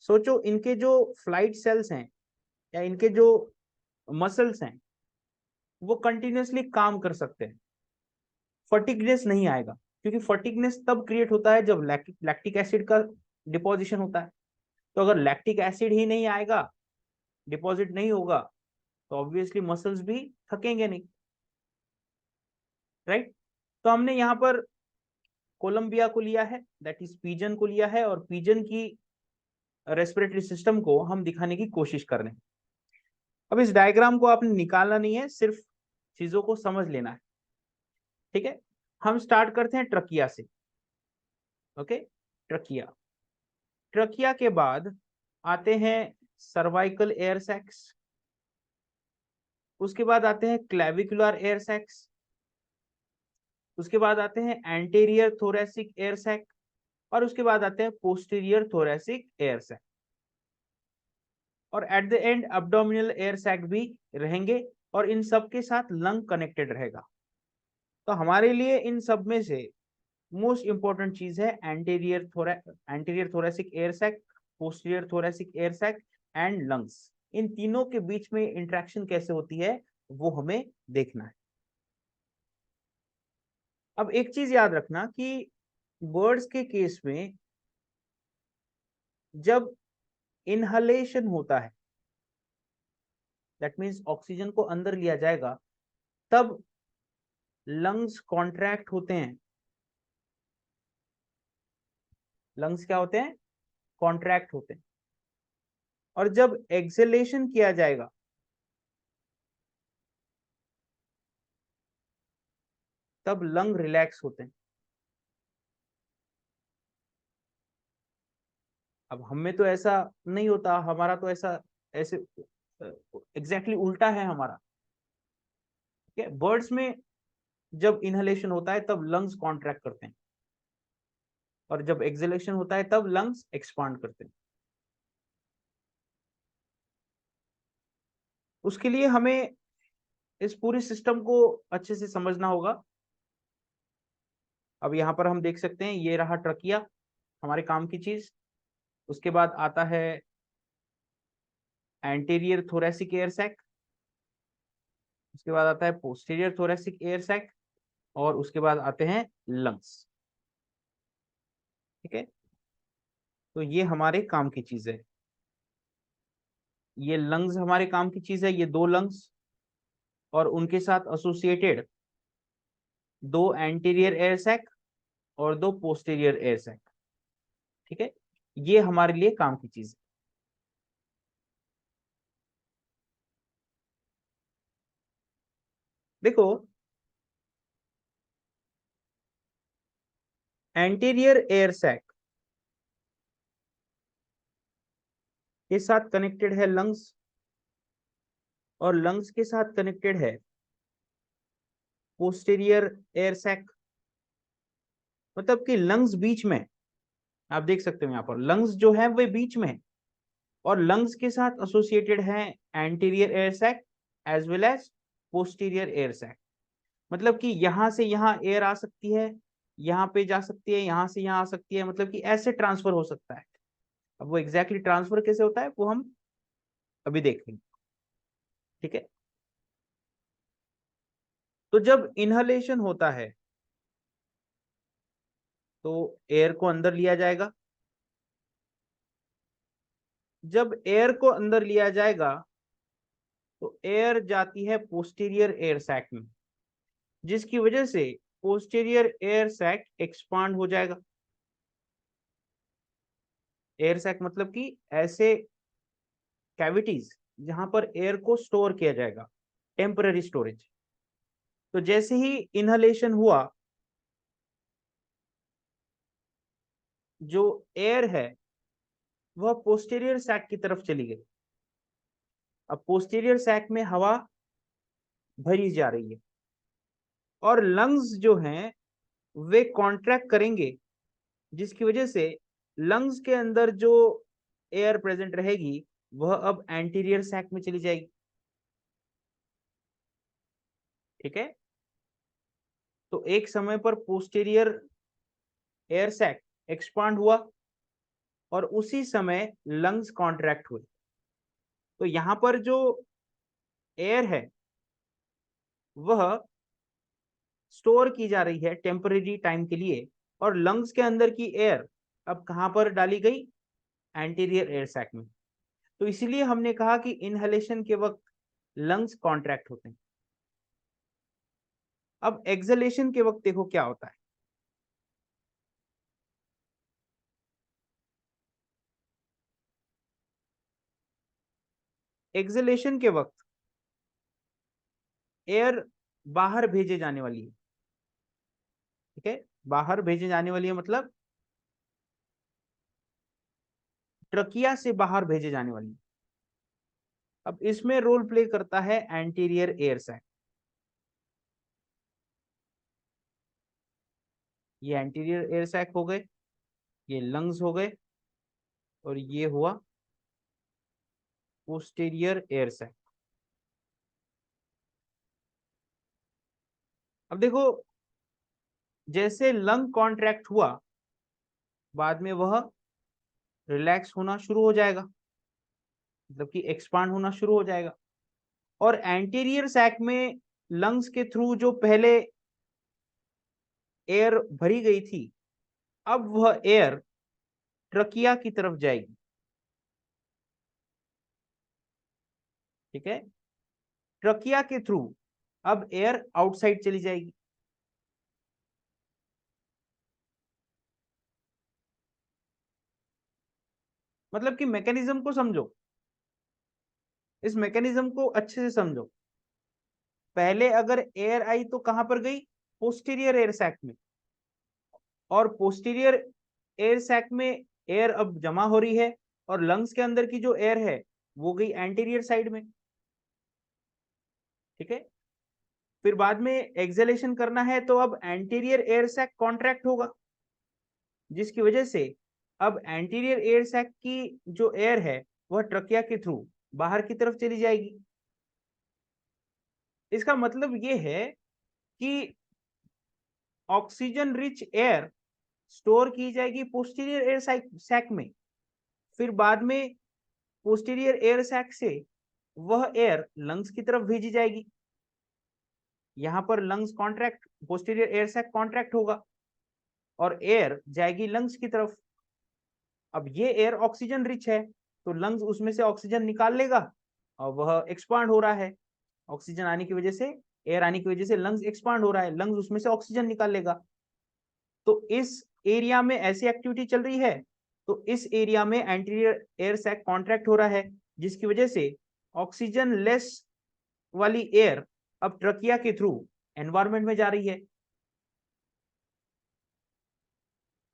सोचो, इनके जो फ्लाइट सेल्स हैं या इनके जो मसल्स हैं वो कंटिन्यूअसली काम कर सकते हैं, फटीगनेस नहीं आएगा, क्योंकि फटीगनेस तब क्रिएट होता है जब लैक्टिक एसिड का डिपोजिशन होता है। तो अगर लैक्टिक एसिड ही नहीं आएगा, डिपॉजिट नहीं होगा, तो ऑब्वियसली मसल्स भी थकेंगे नहीं, राइट। तो हमने यहाँ पर कोलंबिया को लिया है, दैट इज पीजन को लिया है, और पीजन की रेस्पिरेटरी सिस्टम को हम दिखाने की कोशिश कर रहे हैं। अब इस डायग्राम को आपने निकालना नहीं है, सिर्फ चीजों को समझ लेना है, ठीक है। हम स्टार्ट करते हैं ट्रकिया से। Okay, trachea. ट्रकिया के बाद आते हैं सर्वाइकल एयर सैक्स, उसके बाद आते हैं क्लेविकुलर एयर सैक्स, उसके बाद आते हैं एंटीरियर थोरेसिक एयर सैक, और उसके बाद आते हैं पोस्टीरियर थोरेसिक एयर सैक, और at the end abdominal air sac भी रहेंगे, और इन सब के साथ लंग कनेक्टेड रहेगा। तो हमारे लिए इन सब में से मोस्ट इंपॉर्टेंट चीज है anterior thoracic air sac, posterior thoracic air sac and lungs. इन तीनों के बीच में इंटरेक्शन कैसे होती है वो हमें देखना है। अब एक चीज याद रखना कि बर्ड्स के केस में जब इनहलेशन होता है, दैट मीन्स ऑक्सीजन को अंदर लिया जाएगा, तब लंग्स कॉन्ट्रैक्ट होते हैं। लंग्स क्या होते हैं? कॉन्ट्रैक्ट होते हैं। और जब एक्सेलेशन किया जाएगा, तब लंग रिलैक्स होते हैं। अब हमें तो ऐसा नहीं होता, हमारा तो ऐसा ऐसे एग्जैक्टली उल्टा है हमारा। ठीक है, बर्ड्स में जब इनहलेशन होता है तब लंग्स कॉन्ट्रैक्ट करते हैं, और जब एक्सेलेशन होता है तब लंग्स एक्सपांड करते हैं। उसके लिए हमें इस पूरी सिस्टम को अच्छे से समझना होगा। अब यहाँ पर हम देख सकते हैं, ये रहा ट्रकिया, हमारे काम की चीज। उसके बाद आता है एंटीरियर थोरेसिक एयर सैक, उसके बाद आता है पोस्टीरियर थोरेसिक एयर सैक, और उसके बाद आते हैं लंग्स। ठीक है, तो ये हमारे काम की चीज है। ये लंग्स हमारे काम की चीज है, ये दो लंग्स और उनके साथ एसोसिएटेड दो एंटीरियर एयर सैक और दो पोस्टीरियर एयर सैक। ठीक है, ये हमारे लिए काम की चीज है। देखो, एंटीरियर एयर सैक के साथ कनेक्टेड है लंग्स, और लंग्स के साथ कनेक्टेड है पोस्टीरियर एयर सैक। मतलब कि लंग्स बीच में, आप देख सकते हो यहाँ पर लंग्स जो है वे बीच में है, और लंग्स के साथ एसोसिएटेड है anterior air sac as well as posterior air sac. मतलब कि यहां से यहां एयर आ सकती है, यहाँ पे जा सकती है, यहां से यहां आ सकती है, मतलब कि ऐसे ट्रांसफर हो सकता है। अब वो एग्जैक्टली ट्रांसफर कैसे होता है वो हम अभी देखेंगे। ठीक है, तो जब इनहलेशन होता है तो एयर को अंदर लिया जाएगा, जब एयर को अंदर लिया जाएगा तो एयर जाती है पोस्टीरियर एयर सैक में, जिसकी वजह से पोस्टीरियर एयर सैक एक्सपांड हो जाएगा। एयर सैक मतलब कि ऐसे कैविटीज जहां पर एयर को स्टोर किया जाएगा, टेम्पररी स्टोरेज। तो जैसे ही इनहलेशन हुआ, जो एयर है वह पोस्टीरियर सैक की तरफ चली गई। अब पोस्टीरियर सैक में हवा भरी जा रही है और लंग्स जो हैं वे कॉन्ट्रैक्ट करेंगे, जिसकी वजह से लंग्स के अंदर जो एयर प्रेजेंट रहेगी वह अब एंटीरियर सैक में चली जाएगी। ठीक है, तो एक समय पर पोस्टीरियर एयर सैक एक्सपांड हुआ और उसी समय लंग्स कॉन्ट्रैक्ट हुए। तो यहां पर जो एयर है वह स्टोर की जा रही है टेम्पररी टाइम के लिए, और लंग्स के अंदर की एयर अब कहां पर डाली गई? एंटीरियर एयर सैक में। तो इसीलिए हमने कहा कि इनहेलेशन के वक्त लंग्स कॉन्ट्रैक्ट होते हैं। अब एक्सहेलेशन के वक्त देखो क्या होता है। एक्सहेलेशन के वक्त एयर बाहर भेजे जाने वाली है। ठीक है, बाहर भेजे जाने वाली है मतलब ट्रकिया से बाहर भेजे जाने वाली है। अब इसमें रोल प्ले करता है एंटीरियर एयर सैक। ये एंटीरियर एयर सैक हो गए, ये लंग्स हो गए, और ये हुआ पोस्टीरियर एयर सैक। अब देखो, जैसे लंग कॉन्ट्रैक्ट हुआ, बाद में वह रिलैक्स होना शुरू हो जाएगा, मतलब कि एक्सपांड होना शुरू हो जाएगा। और एंटीरियर सैक में लंग्स के थ्रू जो पहले एयर भरी गई थी, अब वह एयर ट्रकिया की तरफ जाएगी। ठीक है, ट्रकिया के थ्रू अब एयर आउटसाइड चली जाएगी। मतलब कि मैकेनिज्म को समझो, इस मैकेनिज्म को अच्छे से समझो। पहले अगर एयर आई तो कहां पर गई? पोस्टीरियर एयर सैक में, और पोस्टीरियर एयर सैक में एयर अब जमा हो रही है, और लंग्स के अंदर की जो एयर है वो गई एंटीरियर साइड में। ठीक है, फिर बाद में एक्सहेलेशन करना है तो अब एंटीरियर एयर सैक कॉन्ट्रैक्ट होगा, जिसकी वजह से अब एंटीरियर एयर सैक की जो एयर है वह ट्रकिया के थ्रू बाहर की तरफ चली जाएगी। इसका मतलब ये है कि ऑक्सीजन रिच एयर स्टोर की जाएगी पोस्टीरियर एयर सैक में, फिर बाद में पोस्टीरियर एयर सैक से वह एयर लंग्स की तरफ भेजी जाएगी। यहां पर lungs contract, posterior air sac contract होगा और एयर जाएगी लंग्स की तरफ। अब ये एयर ऑक्सीजन रिच है, तो लंग्स उसमें से ऑक्सीजन निकाल लेगा और वह एक्सपांड हो रहा है। ऑक्सीजन आने की वजह से, एयर आने की वजह से लंग्स एक्सपांड हो रहा है, लंग्स उसमें से ऑक्सीजन निकाल लेगा। तो इस एरिया में ऐसी एक्टिविटी चल रही है, तो इस एरिया में एंटीरियर एयर सैक कॉन्ट्रैक्ट हो रहा है, जिसकी वजह से ऑक्सीजन लेस वाली एयर अब ट्रकिया के थ्रू एनवायरमेंट में जा रही है।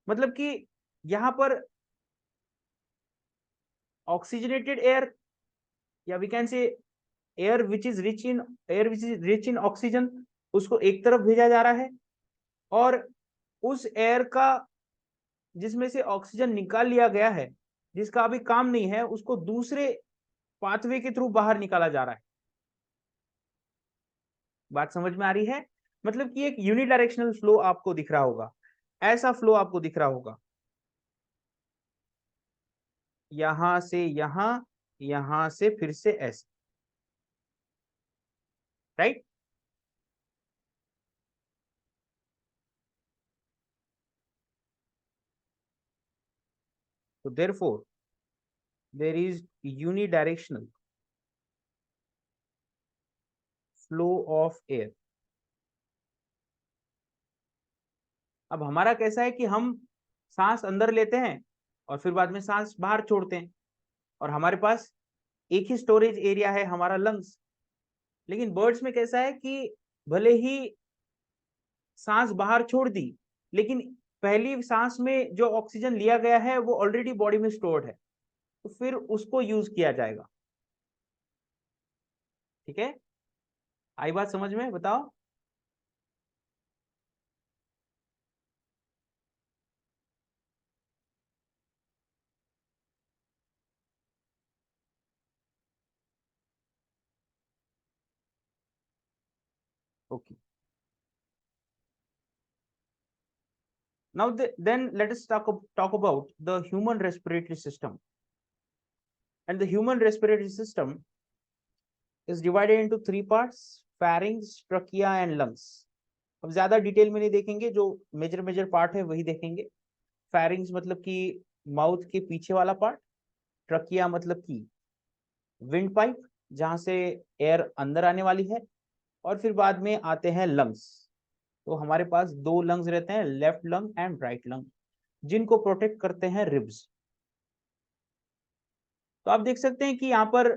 मतलब कि यहां पर ऑक्सीजनेटेड एयर, या we can say air which is rich in oxygen, उसको एक तरफ भेजा जा रहा है, और उस एयर का जिसमें से ऑक्सीजन निकाल लिया गया है, जिसका अभी काम नहीं है, उसको दूसरे पाथवे के थ्रू बाहर निकाला जा रहा है। बात समझ में आ रही है? मतलब कि एक यूनिडायरेक्शनल फ्लो आपको दिख रहा होगा, ऐसा फ्लो आपको दिख रहा होगा, यहां से यहां, यहां से फिर से ऐसे, राइट? तो therefore there is unidirectional flow of air. अब हमारा कैसा है कि हम सांस अंदर लेते हैं और फिर बाद में सांस बाहर छोड़ते हैं, और हमारे पास एक ही स्टोरेज एरिया है, हमारा लंग्स। लेकिन बर्ड्स में कैसा है कि भले ही सांस बाहर छोड़ दी, लेकिन पहली सांस में जो ऑक्सीजन लिया गया है वो ऑलरेडी बॉडी में स्टोर्ड है, तो फिर उसको यूज किया जाएगा। ठीक है, आई बात समझ में? बताओ। Okay, now then let us talk about the human respiratory system. And the human respiratory system is divided into three parts: pharynx, trachea and lungs. अब ज्यादा डिटेल में नहीं देखेंगे, जो मेजर मेजर पार्ट है वही देखेंगे। pharynx मतलब कि माउथ के पीछे वाला पार्ट, ट्रकिया मतलब कि विंड पाइप जहां से एयर अंदर आने वाली है, और फिर बाद में आते हैं लंग्स। तो हमारे पास दो लंग्स रहते हैं, left lung and right lung, जिनको प्रोटेक्ट करते हैं रिब्स। तो आप देख सकते हैं कि यहाँ पर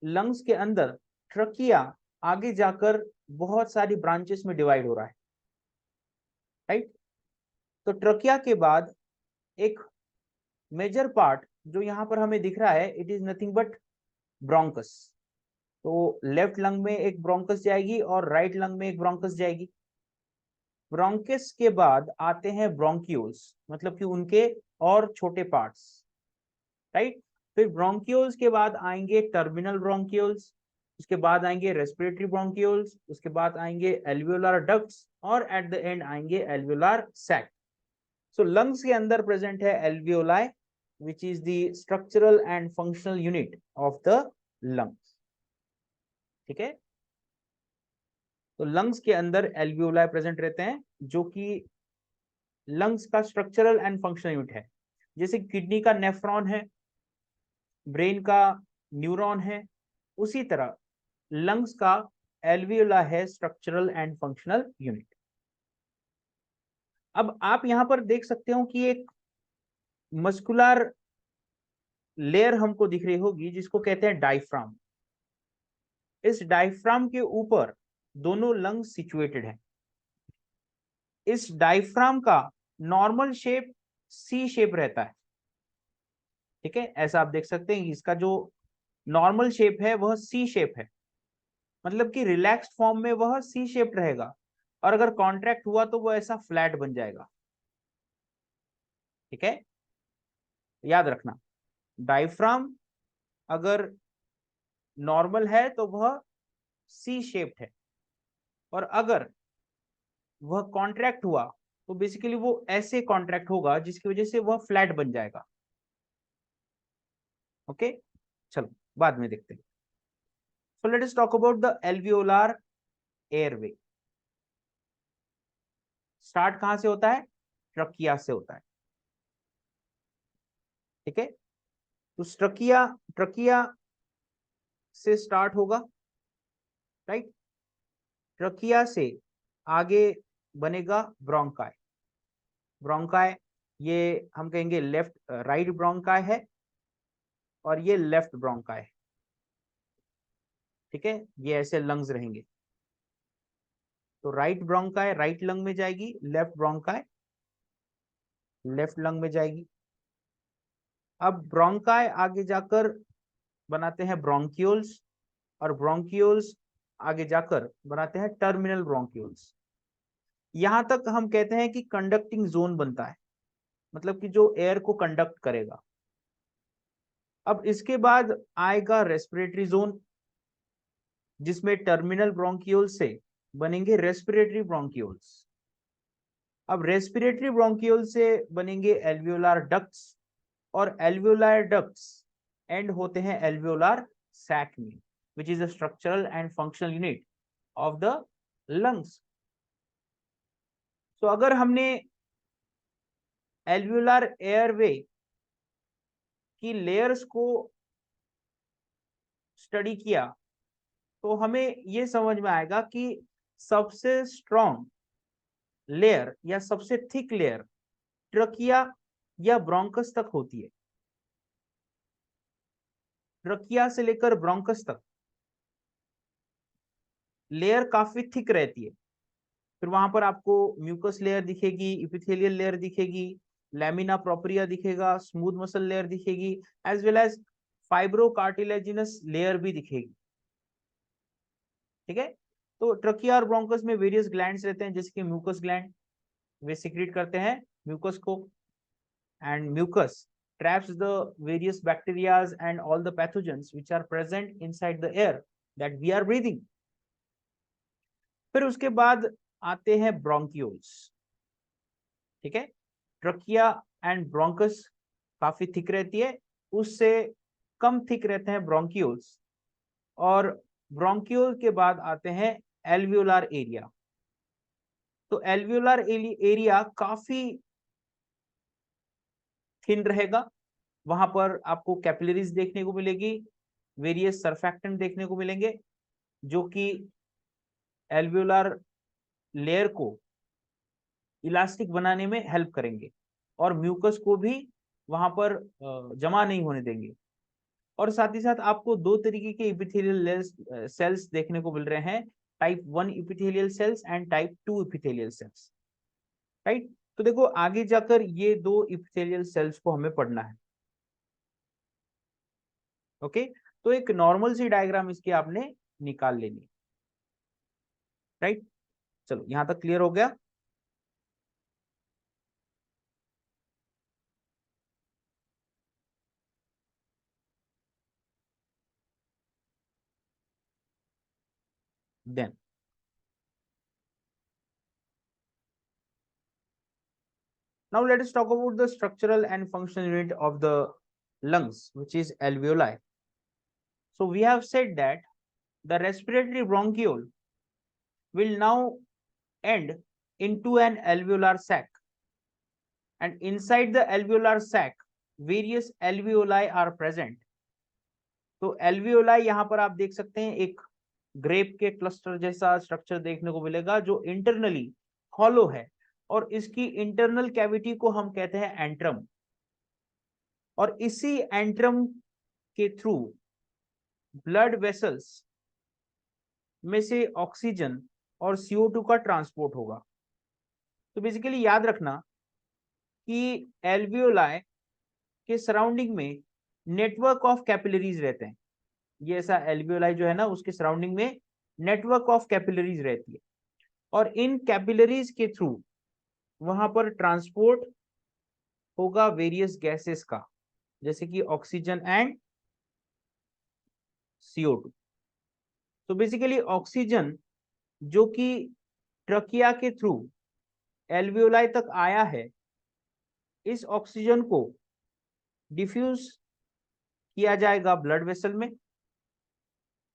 लंग्स के अंदर ट्रकिया आगे जाकर बहुत सारी ब्रांचेस में डिवाइड हो रहा है, राइट। तो ट्रकिया के बाद एक मेजर पार्ट जो यहाँ पर हमें दिख रहा है, it is nothing but bronchus. तो लेफ्ट लंग में एक ब्रोंकस जाएगी और राइट लंग में एक ब्रोंकस जाएगी। ब्रोंकस के बाद आते हैं ब्रोंक्यूल्स, मतलब कि उनके और छोटे पार्ट्स, राइट। फिर ब्रोंक्यूल्स के बाद आएंगे टर्मिनल ब्रोंक्यूल्स, उसके बाद आएंगे रेस्पिरेटरी ब्रोंक्यूल्स, उसके बाद आएंगे एल्वियोलर डक्ट्स, और एट द एंड आएंगे एल्वियोलर सैक। सो लंग्स के अंदर प्रेजेंट है alveoli, which is the structural and functional unit of the lungs. ठीक है, तो लंग्स के अंदर एल्वियोलाई प्रेजेंट रहते हैं, जो कि लंग्स का स्ट्रक्चरल एंड फंक्शनल यूनिट है। जैसे किडनी का नेफ्रॉन है, ब्रेन का न्यूरॉन है, उसी तरह लंग्स का एल्वियोला है स्ट्रक्चरल एंड फंक्शनल यूनिट। अब आप यहां पर देख सकते हो कि एक मस्कुलर लेयर हमको दिख रही होगी, जिसको कहते हैं डायफ्राम। इस डायफ्राम के ऊपर दोनों लंग्स सिचुएटेड हैं। इस डायफ्राम का नॉर्मल शेप सी शेप रहता है, ठीक है। ऐसा आप देख सकते हैं, इसका जो नॉर्मल शेप है वह सी शेप है, मतलब कि रिलैक्स्ड फॉर्म में वह सी शेप रहेगा, और अगर कॉन्ट्रैक्ट हुआ तो वह ऐसा फ्लैट बन जाएगा। ठीक है, याद रखना, डायफ्राम अगर नॉर्मल है तो वह सी शेप्ड है, और अगर वह कॉन्ट्रैक्ट हुआ तो बेसिकली वो ऐसे कॉन्ट्रैक्ट होगा जिसकी वजह से वह फ्लैट बन जाएगा। ओके, चलो बाद में देखते हैं। So let us talk about the alveolar airway. Start कहां से होता है? ट्रकिया से होता है, ठीक है। तो ट्रकिया ट्रकिया से स्टार्ट होगा, राइट। ट्रकिया से आगे बनेगा ब्रोंकाई। ब्रोंकाई ये हम कहेंगे लेफ्ट राइट ब्रोंकाई है, और ये लेफ्ट ब्रोंकाई है, ठीक है। ये ऐसे लंग्स रहेंगे। तो राइट ब्रोंकाई राइट लंग में जाएगी, लेफ्ट ब्रोंकाई लेफ्ट लंग में जाएगी। अब ब्रोंकाई आगे जाकर बनाते हैं ब्रोंक्यूल्स, और ब्रोंक्यूल्स आगे जाकर बनाते हैं टर्मिनल ब्रोंक्यूल्स। यहां तक हम कहते हैं कि कंडक्टिंग जोन बनता है, मतलब कि जो एयर को कंडक्ट करेगा। अब इसके बाद आएगा रेस्पिरेटरी जोन, जिसमें टर्मिनल ब्रोंक्यूल से बनेंगे रेस्पिरेटरी ब्रोंक्यूल्स। अब रेस्पिरेटरी ब्रोंक्यूल से बनेंगे एल्वियोलर डक्ट्स, और एल्वियोलर डक्ट्स एंड होते हैं एल्वियोलर सैक में, which is a structural and functional unit of the lungs. तो अगर हमने एल्वियोलर एयरवे की लेयर्स को स्टडी किया तो हमें ये समझ में आएगा कि सबसे स्ट्रॉन्ग लेयर या सबसे थिक लेयर ट्रकिया या ब्रोंकस तक होती है। ट्रकिया से लेकर ब्रोंकस तक लेयर काफी थिक रहती है। फिर वहां पर आपको म्यूकस लेयर दिखेगी, इपिथेलियल लेयर दिखेगी, लैमिना प्रोप्रिया दिखेगा, स्मूथ मसल लेयर दिखेगी, एज वेल एज फाइब्रोकार्टिलेजिनस लेयर भी दिखेगी। ठीक है, तो ट्रकिया और ब्रोंकस में वेरियस ग्लैंड्स रहते हैं, जैसे कि म्यूकस ग्लैंड, वे सिक्रीट करते हैं म्यूकस को, and mucus traps the various bacterias and all the pathogens which are present inside the air that we are breathing. फिर उसके बाद आते हैं ब्रोंक्यूल्स। ठीक है, ट्रकिया एंड ब्रोंकस काफी थिक रहती है, उससे कम थिक रहते हैं ब्रोंक्यूल्स। और ब्रोंक्यूल के बाद आते हैं एल्वियोलार एरिया। तो एल्वियोलार एरिया काफी थिन रहेगा, वहां पर आपको कैपिलरीज देखने को मिलेगी, वेरियस सरफेक्टेंट देखने को मिलेंगे जो कि एल्वियोलार लेयर को इलास्टिक बनाने में हेल्प करेंगे और म्यूकस को भी वहां पर जमा नहीं होने देंगे। और साथ ही साथ आपको दो तरीके के इपिथेलियल सेल्स देखने को मिल रहे हैं, type 1 epithelial cells and type 2 epithelial cells. Right, तो देखो आगे जाकर ये दो इपिथेलियल सेल्स को हमें पढ़ना है। ओके, तो एक नॉर्मल सी डायग्राम इसकी आपने निकाल लेनी। राइट, चलो यहां तक क्लियर हो गया। Then now let us talk about the structural and functional unit of the lungs, which is alveoli. So we have said that the respiratory bronchiole will now end into an alveolar sac, and inside the alveolar sac various alveoli are present. तो alveoli यहाँ पर आप देख सकते हैं एक grep के cluster जैसा स्ट्रक्चर देखने को मिलेगा जो इंटरनली हॉलो है, और इसकी इंटरनल कैविटी को हम कहते हैं एंट्रम। और इसी एंट्रम के थ्रू ब्लड वेसल्स में से ऑक्सीजन और CO2 का ट्रांसपोर्ट होगा। तो बेसिकली याद रखना कि एल्वियोलाई के सराउंडिंग में नेटवर्क ऑफ कैपिलरीज रहते हैं। ये ऐसा एल्वियोलाई जो है ना, उसके सराउंडिंग में नेटवर्क ऑफ कैपिलरीज रहती है, और इन कैपिलरीज के थ्रू वहां पर ट्रांसपोर्ट होगा वेरियस गैसेस का, जैसे कि ऑक्सीजन एंड CO2। तो बेसिकली ऑक्सीजन जो कि ट्रकिया के थ्रू एल्वियोलाई तक आया है, इस ऑक्सीजन को डिफ्यूज किया जाएगा ब्लड वेसल में।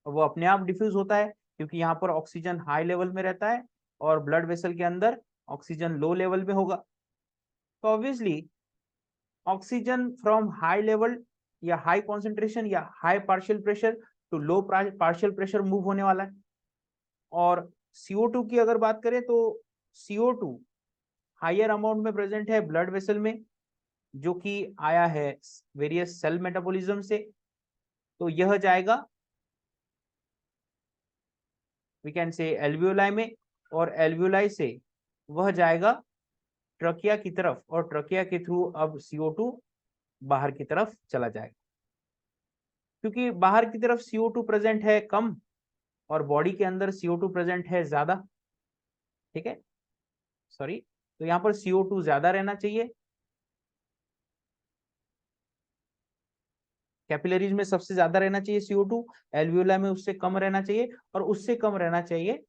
वो अपने आप डिफ्यूज होता है क्योंकि यहाँ पर ऑक्सीजन हाई लेवल में रहता है और ब्लड वेसल के अंदर ऑक्सीजन लो लेवल में होगा। तो obviously oxygen from high level या हाई कॉन्सेंट्रेशन या high partial pressure to low partial pressure move होने वाला है। और CO2 की अगर बात करें तो CO2 हायर अमाउंट में प्रेजेंट है ब्लड वेसल में, जो कि आया है वेरियस सेल मेटाबॉलिज्म से। तो यह जाएगा वी कैन से एल्वियोलाई में, और एल्वियोलाई से वह जाएगा ट्रकिया की तरफ, और ट्रकिया के थ्रू अब CO2 बाहर की तरफ चला जाएगा। क्योंकि बाहर की तरफ CO2 प्रेजेंट है कम और बॉडी के अंदर CO2 प्रेजेंट है ज्यादा। ठीक है, सॉरी, तो यहाँ पर CO2 ज्यादा रहना चाहिए, कैपिलरीज में सबसे ज्यादा रहना चाहिए CO2, एल्वियोला में उससे कम रहना चाहिए, और उससे कम रहना चाहिए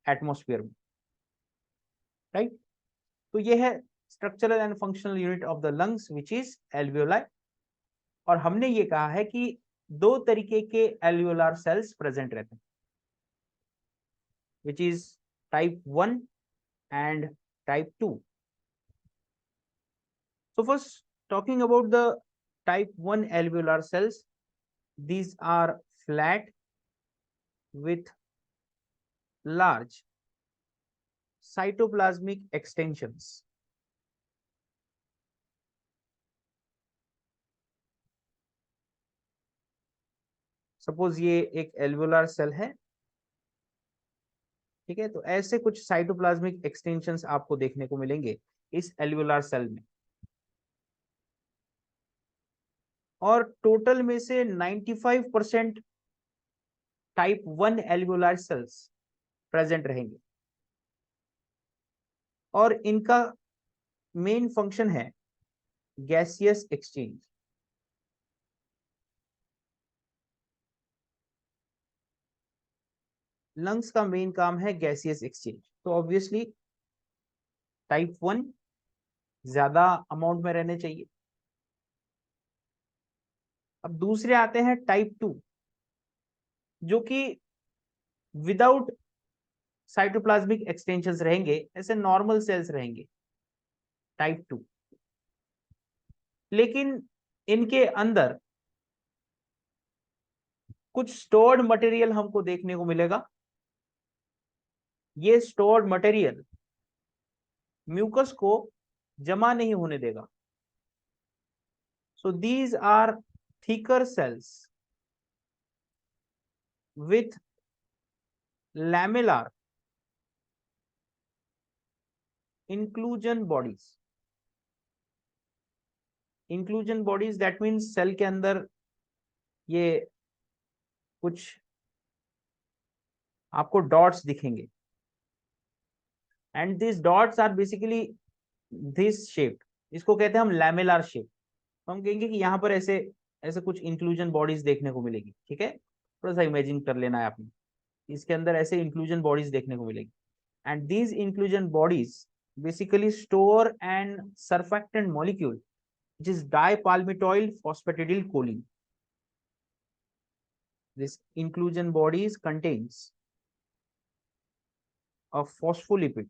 एटमॉस्फेयर में। राइट, तो ये है structural and functional unit of the lungs which is alveoli. और हमने ये कहा है कि दो तरीके के एल्वियोलार सेल्स प्रेजेंट रहते हैं, which is type 1 and type 2। So first talking about the type 1 alveolar cells, these are flat with large cytoplasmic extensions. Suppose ये एक एल्वुलर सेल है, ठीक है, तो ऐसे कुछ साइटोप्लाज्मिक एक्सटेंशंस आपको देखने को मिलेंगे इस एल्वुलर सेल में। और टोटल में से 95% टाइप 1 एल्वुलर सेल्स प्रेजेंट रहेंगे और इनका मेन फंक्शन है गैसियस एक्सचेंज। लंग्स का मेन काम है गैसियस एक्सचेंज, तो ऑब्वियसली टाइप 1 ज्यादा अमाउंट में रहने चाहिए। अब दूसरे आते हैं टाइप 2, जो कि विदाउट साइटोप्लाज्मिक एक्सटेंशंस रहेंगे, ऐसे नॉर्मल सेल्स रहेंगे टाइप 2, लेकिन इनके अंदर कुछ स्टोर्ड मटेरियल हमको देखने को मिलेगा। ये स्टोर्ड मटेरियल म्यूकस को जमा नहीं होने देगा। So these are thicker cells with lamellar inclusion bodies. inclusion bodies that means cell के अंदर ये कुछ आपको डॉट्स दिखेंगे and this dots are basically this shape, इसको कहते हैं हम लैमेलार शेप। तो हम कहेंगे कि यहाँ पर ऐसे ऐसे कुछ इंक्लूजन बॉडीज देखने को मिलेगी, ठीक है, थोड़ा सा इमेजिन कर लेना है आपने, इसके अंदर ऐसे इंक्लूजन बॉडीज देखने को मिलेगी and these inclusion bodies basically store and surfactant molecule which is dipalmitoyl phosphatidylcholine. This inclusion bodies contains a phospholipid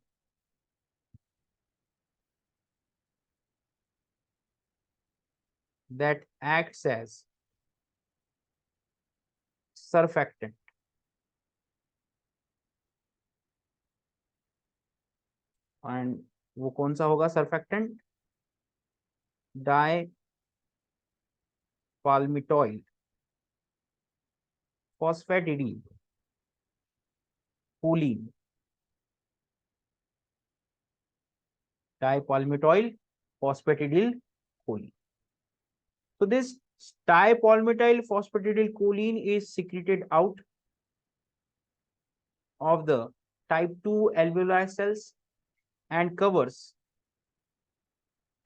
that acts as surfactant. And वो कौन सा होगा surfactant? Dipalmitoyl phosphatidylcholine. Dipalmitoyl phosphatidylcholine. So this dipalmitoyl phosphatidylcholine is secreted out of the type 2 alveolar cells and covers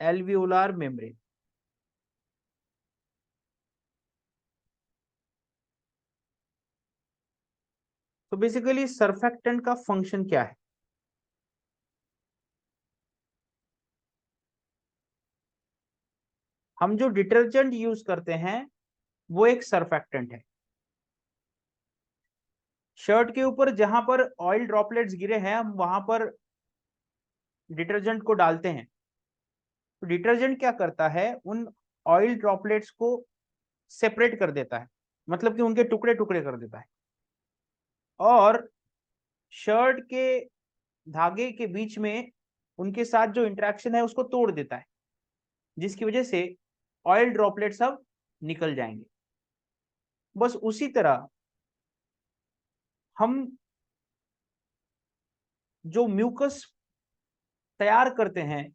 alveolar membrane. तो basically surfactant का function क्या है? हम जो डिटर्जेंट यूज करते हैं वो एक सर्फेक्टेंट है। शर्ट के ऊपर जहां पर ऑयल ड्रॉपलेट्स गिरे हैं हम वहां पर डिटर्जेंट को डालते हैं, तो डिटर्जेंट क्या करता है, उन ऑयल ड्रॉपलेट्स को सेपरेट कर देता है, मतलब कि उनके टुकड़े टुकड़े कर देता है और शर्ट के धागे के बीच में उनके साथ जो इंटरेक्शन है उसको तोड़ देता है, जिसकी वजह से ऑयल ड्रॉपलेट्स अब निकल जाएंगे। बस उसी तरह हम जो म्यूकस तैयार करते हैं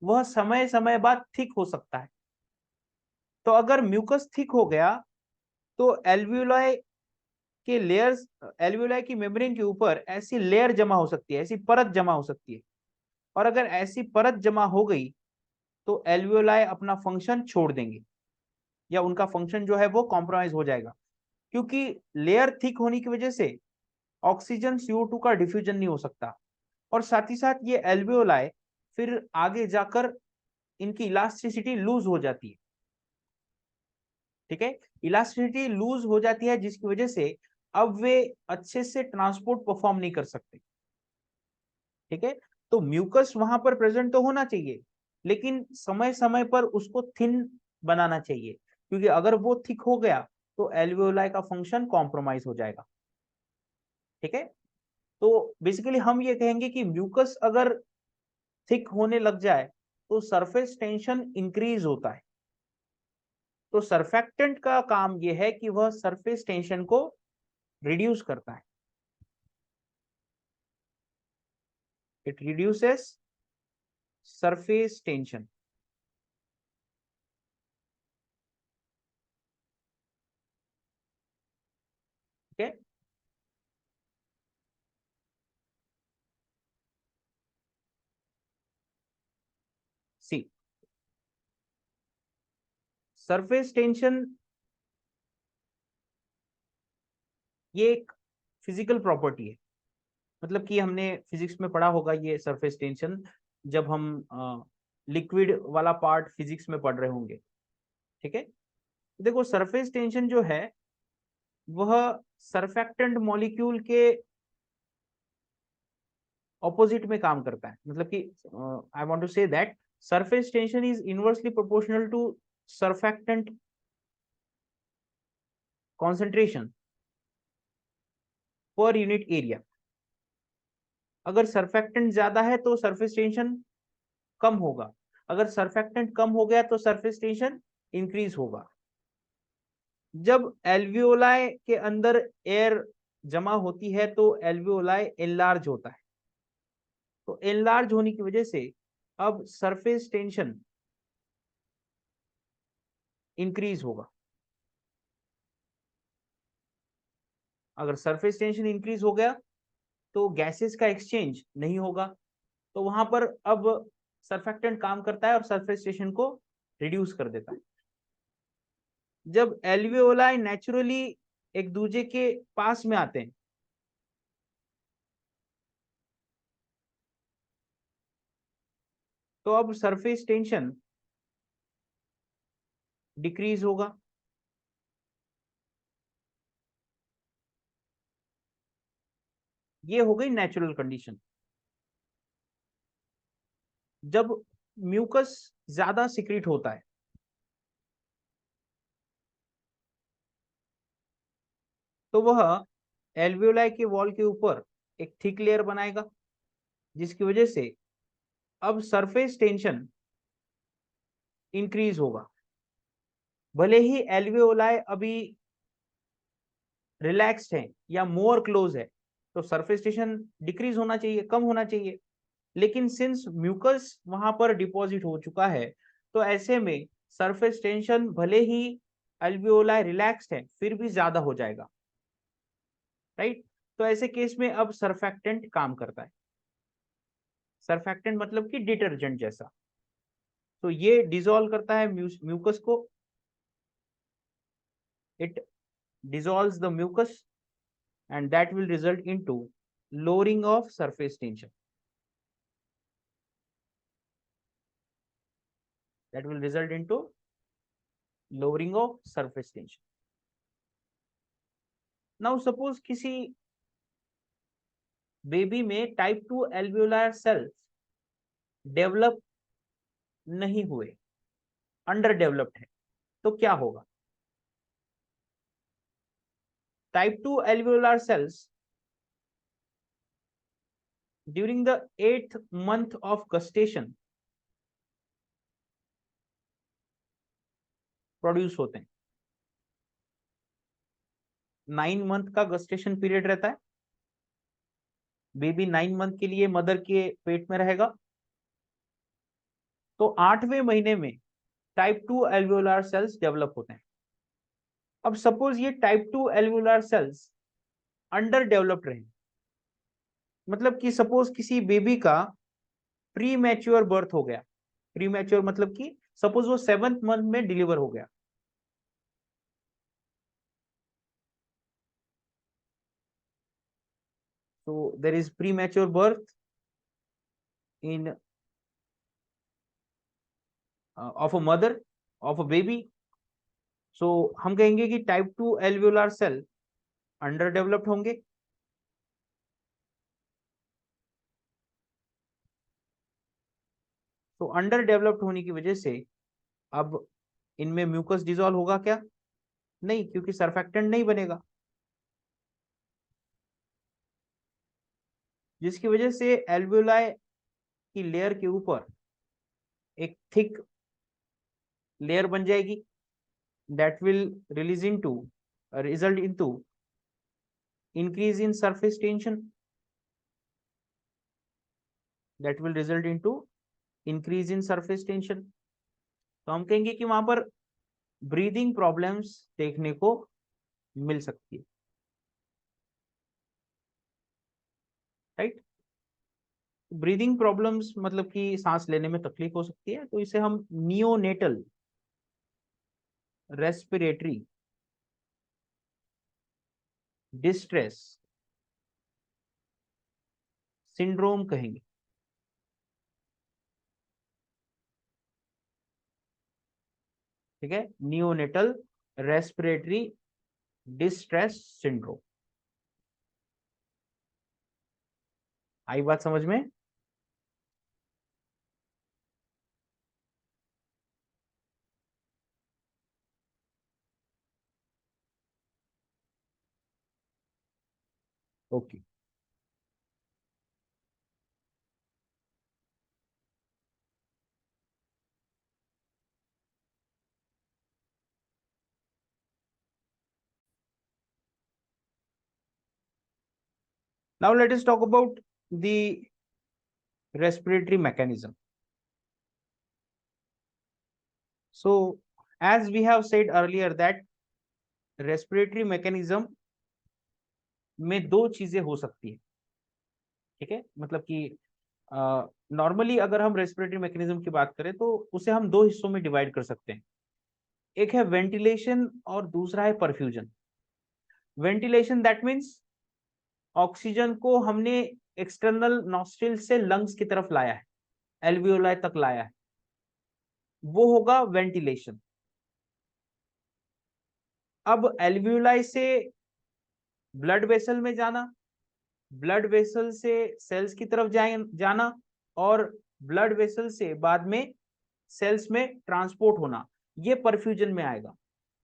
वह समय समय बाद थिक हो सकता है। तो अगर म्यूकस थिक हो गया तो एल्वियोलाई के लेयर्स, एल्वियोलाई की मेम्ब्रेन के ऊपर ऐसी लेयर जमा हो सकती है, ऐसी परत जमा हो सकती है, और अगर ऐसी परत जमा हो गई तो एल्वियोलाई अपना फंक्शन छोड़ देंगे या उनका फंक्शन जो है वो कॉम्प्रोमाइज हो जाएगा, क्योंकि लेयर थिक होने की वजह से ऑक्सीजन CO2 का डिफ्यूजन नहीं हो सकता और साथ ही साथ ये एल्वियोलाई फिर आगे जाकर इनकी इलास्टिसिटी लूज हो जाती है, ठीक है, इलास्टिसिटी लूज हो जाती है जिसकी वजह से अब वे अच्छे से ट्रांसपोर्ट परफॉर्म नहीं कर सकते, ठीक है। तो म्यूकस वहां पर प्रेजेंट तो होना चाहिए, लेकिन समय समय पर उसको थिन बनाना चाहिए, क्योंकि अगर वो थिक हो गया तो एल्वियोलाई का फंक्शन कॉम्प्रोमाइज हो जाएगा। ठीक है, तो बेसिकली हम ये कहेंगे कि म्यूकस अगर थिक होने लग जाए तो सरफेस टेंशन इंक्रीज होता है। तो सर्फेक्टेंट का काम यह है कि वह सरफेस टेंशन को रिड्यूस करता है। It reduces surface tension. ठीक है, सी सरफेस टेंशन ये एक फिजिकल प्रॉपर्टी है। मतलब कि हमने फिजिक्स में पढ़ा होगा ये सरफेस टेंशन, जब हम लिक्विड वाला पार्ट फिजिक्स में पढ़ रहे होंगे। ठीक है, देखो सरफेस टेंशन जो है वह सरफेक्टेंट मॉलिक्यूल के ऑपोजिट में काम करता है। मतलब कि I want to say that surface tension is inversely proportional to surfactant concentration per unit area. अगर सरफेक्टेंट ज्यादा है तो सरफेस टेंशन कम होगा, अगर सरफेक्टेंट कम हो गया तो सरफेस टेंशन इंक्रीज होगा। जब एल्वियोलाई के अंदर एयर जमा होती है तो एल्वियोलाई एनलार्ज होता है। तो एनलार्ज होने की वजह से अब सरफेस टेंशन इंक्रीज होगा। अगर सरफेस टेंशन इंक्रीज हो गया तो गैसेस का एक्सचेंज नहीं होगा, तो वहां पर अब सरफेक्टेंट काम करता है और सरफेस टेंशन को रिड्यूस कर देता है। जब एल्वियोलाई नेचुरली एक दूसरे के पास में आते हैं तो अब सरफेस टेंशन डिक्रीज होगा। ये हो गई नेचुरल कंडीशन। जब म्यूकस ज्यादा सिक्रीट होता है तो वह एल्वियोलाई के वॉल के ऊपर एक थिक लेयर बनाएगा, जिसकी वजह से अब सरफेस टेंशन इंक्रीज होगा। भले ही एल्वियोलाई अभी रिलैक्स्ड है या मोर क्लोज है तो सरफेस टेंशन डिक्रीज होना चाहिए, कम होना चाहिए। लेकिन सिंस म्यूकस वहां पर डिपॉजिट हो चुका है तो ऐसे में सरफेस टेंशन भले ही एल्वियोलाई रिलैक्स्ड है फिर भी ज्यादा हो जाएगा। राइट, तो ऐसे केस में अब सरफेक्टेंट काम करता है। सरफेक्टेंट मतलब कि डिटर्जेंट जैसा। तो ये डिसॉल्व करता है म्यूकस को। It dissolves the mucus and that will result into lowering of surface tension. That will result into lowering of surface tension. Now suppose किसी बेबी में टाइप 2 एल्वियोलार सेल्स डेवलप नहीं हुए, अंडर डेवलप्ड है, तो क्या होगा? Type 2 alveolar cells during the 8th month of gestation produce होते हैं। 9 मंथ का gestation पीरियड रहता है। बेबी 9 मंथ के लिए मदर के पेट में रहेगा, तो 8वें महीने में टाइप 2 एल्वियोलार सेल्स डेवलप होते हैं। अब सपोज ये type 2 alveolar sales under developed रहे, मतलब कि सपोज किसी बेबी का प्री मैच्योर बर्थ हो गया। प्री मैच्योर मतलब कि सपोज वो 7th मंथ में डिलीवर हो गया, तो there is premature birth in of a mother of a baby. So हम कहेंगे कि type 2 alveolar cell under developed होंगे। तो अंडर डेवलप्ड होने की वजह से अब इनमें म्यूकस डिसॉल्व होगा क्या? नहीं, क्योंकि सरफेक्टेंट नहीं बनेगा, जिसकी वजह से एल्वियोलाई की लेयर के ऊपर एक थिक लेयर बन जाएगी, that will release into result into increase in surface tension, that will result into increase in surface tension. तो हम कहेंगे कि वहां पर ब्रीदिंग प्रॉब्लम्स देखने को मिल सकती है, राइट। ब्रीदिंग प्रॉब्लम्स मतलब कि सांस लेने में तकलीफ हो सकती है, तो इसे हम नियोनेटल रेस्पिरेटरी डिस्ट्रेस सिंड्रोम कहेंगे। ठीक है, नियोनेटल रेस्पिरेटरी डिस्ट्रेस सिंड्रोम। आई बात समझ में? Okay, now let us talk about the respiratory mechanism. So, as we have said earlier that respiratory mechanism में दो चीजें हो सकती है। ठीक है, मतलब कि नॉर्मली अगर हम रेस्पिरेटरी मैकेनिज्म की बात करें तो उसे हम दो हिस्सों में डिवाइड कर सकते हैं। एक है वेंटिलेशन और दूसरा है perfusion. Ventilation that means oxygen को हमने एक्सटर्नल नॉस्ट्रिल से लंग्स की तरफ लाया है, एल्वियोलाई तक लाया है, वो होगा वेंटिलेशन। अब एल्वियोलाई से ब्लड वेसल में जाना, ब्लड वेसल से सेल्स की तरफ जाना और ब्लड वेसल से बाद में सेल्स में ट्रांसपोर्ट होना, ये परफ्यूजन में आएगा।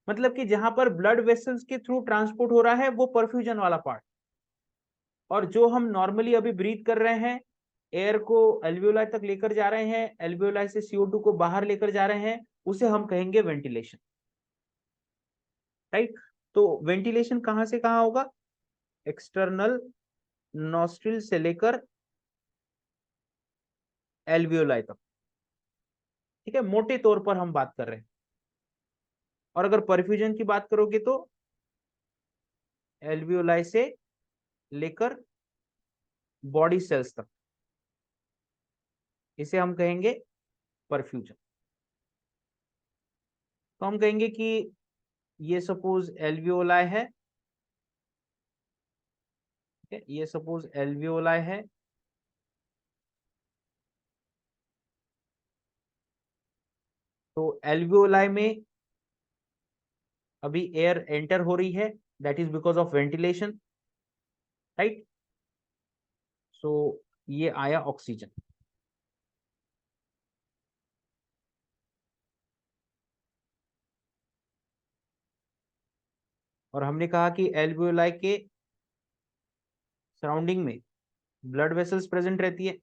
मतलब कि जहां पर ब्लड वेसल्स के थ्रू ट्रांसपोर्ट हो रहा है वो परफ्यूजन वाला पार्ट, और जो हम नॉर्मली अभी ब्रीथ कर रहे हैं, एयर को एल्वियोलाई तक लेकर जा रहे हैं, एल्वियोलाई से CO2 को बाहर लेकर जा रहे हैं, उसे हम कहेंगे वेंटिलेशन, राइट। तो वेंटिलेशन कहां से कहां होगा? एक्सटर्नल नॉस्ट्रिल से लेकर एल्वियोलाई तक। ठीक है, मोटे तौर पर हम बात कर रहे हैं। और अगर परफ्यूजन की बात करोगे तो एल्वियोलाई से लेकर बॉडी सेल्स तक, इसे हम कहेंगे परफ्यूजन। तो हम कहेंगे कि ये सपोज एल्वियोलाई है, ये सपोज एल्वियोलाई है, तो एल्वियोलाई में अभी एयर एंटर हो रही है, that is because of ventilation, right. So ये आया ऑक्सीजन। और हमने कहा कि एल्वियोलाई के सराउंडिंग में ब्लड वेसल्स प्रेजेंट रहती है।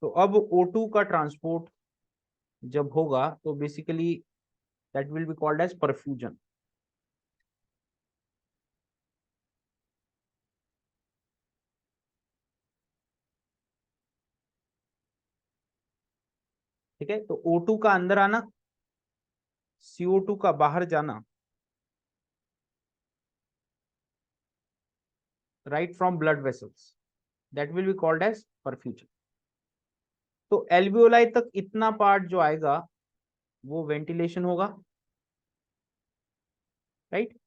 तो अब O2 का ट्रांसपोर्ट जब होगा तो basically that will be called as perfusion. ठीक है, तो O2 का अंदर आना, CO2 का बाहर जाना, right from blood vessels, that will be called as perfusion. तो एल्वियोलाई तक इतना पार्ट जो आएगा वो वेंटिलेशन होगा, राइट।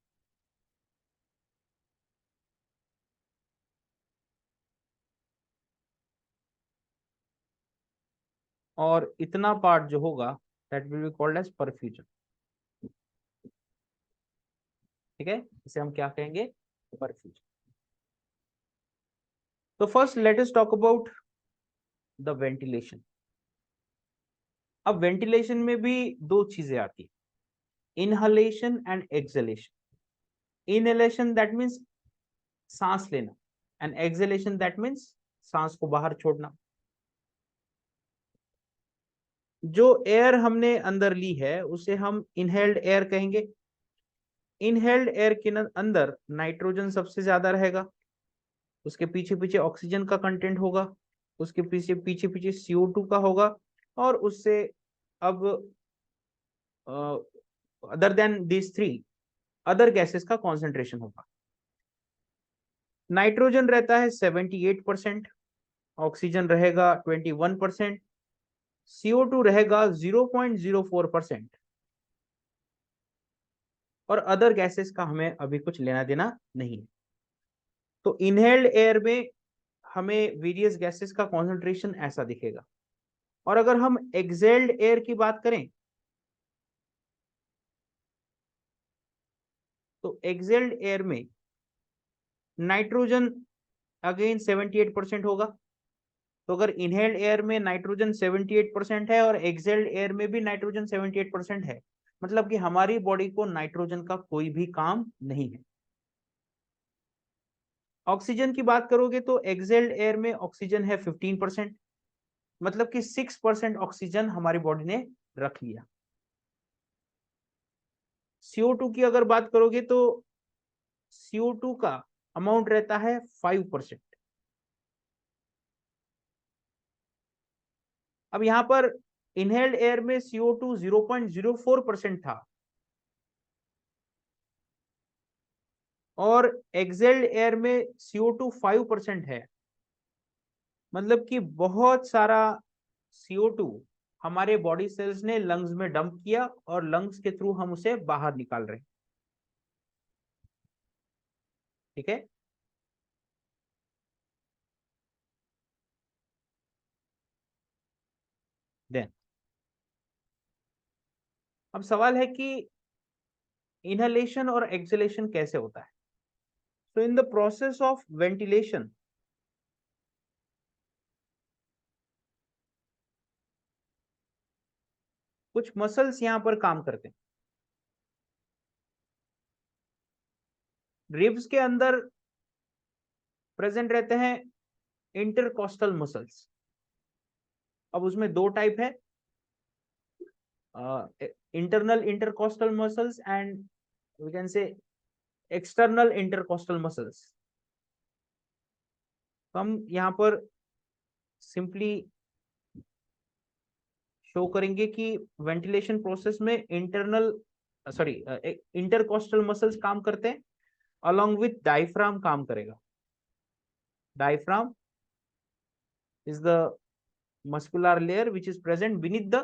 और इतना पार्ट जो होगा that will be called as perfusion. ठीक है, इसे हम क्या कहेंगे? परफ्यूजन। तो first let us talk about the ventilation. अब वेंटिलेशन में भी दो चीजें आती है, inhalation and exhalation. Inhalation that means सांस लेना, एंड एक्सहेलेशन दैट मीन्स सांस को बाहर छोड़ना। जो एयर हमने अंदर ली है उसे हम इनहेल्ड एयर कहेंगे। इनहेल्ड एयर के अंदर नाइट्रोजन सबसे ज्यादा रहेगा, उसके पीछे पीछे ऑक्सीजन का कंटेंट होगा, उसके पीछे पीछे पीछे CO2 का होगा, और उससे अब other than this three other gases का कॉन्सेंट्रेशन होगा। नाइट्रोजन रहता है 78%, ऑक्सीजन रहेगा 21%, CO2 रहेगा 0.04%, और अदर गैसेस का हमें अभी कुछ लेना देना नहीं है। तो इनहेल्ड एयर में हमें वेरियस गैसेस का कॉन्सेंट्रेशन ऐसा दिखेगा। और अगर हम एक्सहेल्ड एयर की बात करें तो एक्सहेल्ड एयर में नाइट्रोजन अगेन 78% होगा। तो अगर इनहेल्ड एयर में नाइट्रोजन 78% है और एक्सहेल्ड एयर में भी नाइट्रोजन 78% है, मतलब कि हमारी बॉडी को नाइट्रोजन का कोई भी काम नहीं है। ऑक्सीजन की बात करोगे तो एक्सहेल्ड एयर में ऑक्सीजन है 15%, मतलब कि 6% ऑक्सीजन हमारी बॉडी ने रख लिया। CO2 की अगर बात करोगे तो CO2 का अमाउंट रहता है 5%। अब यहां पर इनहेल्ड एयर में CO2 0.04% था, और एक्सहेल्ड एयर में CO2 5% है, मतलब कि बहुत सारा CO2 हमारे बॉडी सेल्स ने लंग्स में डंप किया और लंग्स के थ्रू हम उसे बाहर निकाल रहे हैं। ठीक है। देन अब सवाल है कि इनहेलेशन और एक्सहेलेशन कैसे होता है। तो in the process of ventilation कुछ मसल्स यहां पर काम करते हैं। रिब्स के अंदर प्रेजेंट रहते हैं इंटरकॉस्टल मसल्स। अब उसमें दो टाइप है, internal intercostal muscles and we can say external intercostal muscles. हम यहां पर सिंपली शो करेंगे कि वेंटिलेशन प्रोसेस में इंटरकॉस्टल मसल्स काम करते हैं, अलोंग विथ डायफ्राम काम करेगा। Diaphragm is the muscular layer which is present beneath the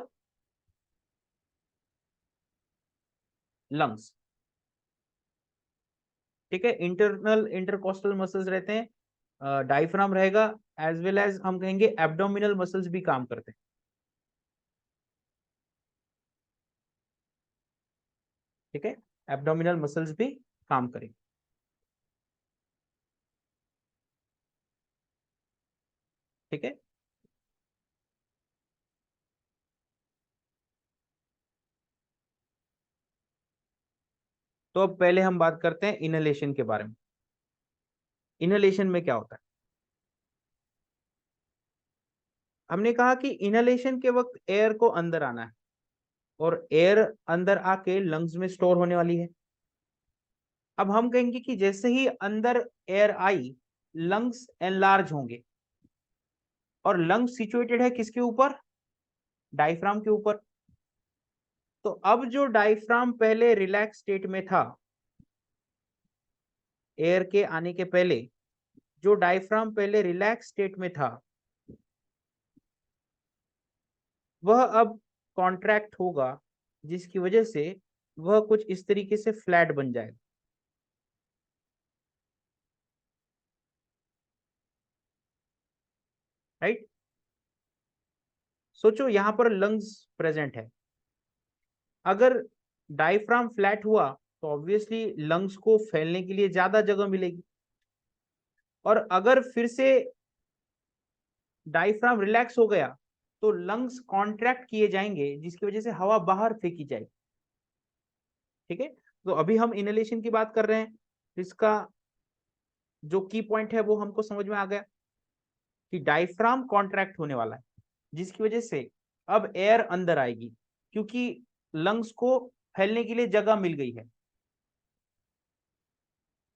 lungs। ठीक है, इंटरनल इंटरकॉस्टल मसल्स रहते हैं, डायफ्राम रहेगा, एज वेल एज हम कहेंगे एब्डोमिनल मसल्स भी काम करते हैं। ठीक है, एब्डोमिनल मसल्स भी काम करेंगे। ठीक है, तो अब पहले हम बात करते हैं इनहेलेशन के बारे में। इनहेलेशन में क्या होता है, हमने कहा कि इनहेलेशन के वक्त एयर को अंदर आना है, और एयर अंदर आके लंग्स में स्टोर होने वाली है। अब हम कहेंगे कि जैसे ही अंदर एयर आई, लंग्स एनलार्ज होंगे, और लंग्स सिचुएटेड है किसके ऊपर, डायफ्राम के ऊपर। तो अब जो डायफ्राम पहले रिलैक्स स्टेट में था, एयर के आने के पहले जो डायफ्राम पहले रिलैक्स स्टेट में था, वह अब कॉन्ट्रैक्ट होगा, जिसकी वजह से वह कुछ इस तरीके से फ्लैट बन जाएगा। राइट, सोचो यहां पर लंग्स प्रेजेंट है, अगर डायफ्राम फ्लैट हुआ तो ऑब्वियसली लंग्स को फैलने के लिए ज्यादा जगह मिलेगी। और अगर फिर से डायफ्राम रिलैक्स हो गया तो लंग्स कॉन्ट्रैक्ट किए जाएंगे, जिसकी वजह से हवा बाहर फेंकी जाएगी। ठीक है, तो अभी हम इनहेलेशन की बात कर रहे हैं, इसका जो की पॉइंट है वो हमको समझ में आ गया कि डायफ्राम कॉन्ट्रैक्ट होने वाला है, जिसकी वजह से अब एयर अंदर आएगी, क्योंकि लंग्स को फैलने के लिए जगह मिल गई है।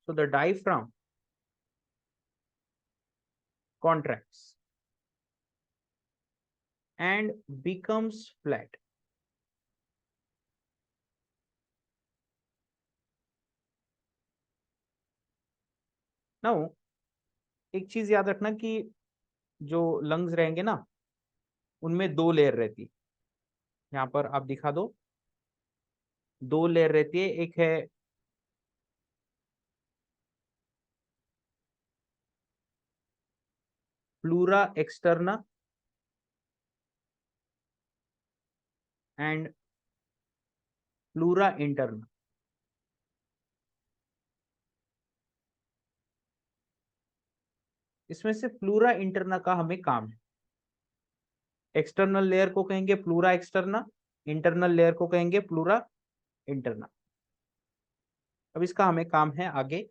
So the diaphragm contracts and becomes flat. Now एक चीज याद रखना कि जो लंग्स रहेंगे ना, उनमें दो लेयर रहती है। यहाँ पर आप दिखा दो, दो लेयर रहती है, एक है pleura externa and pleura interna. इसमें से प्लूरा इंटरना का हमें काम है। एक्सटर्नल लेयर को कहेंगे प्लूरा एक्सटर्ना, इंटरनल लेयर को कहेंगे प्लूरा इंटरना। अब इसका हमें काम है आगे।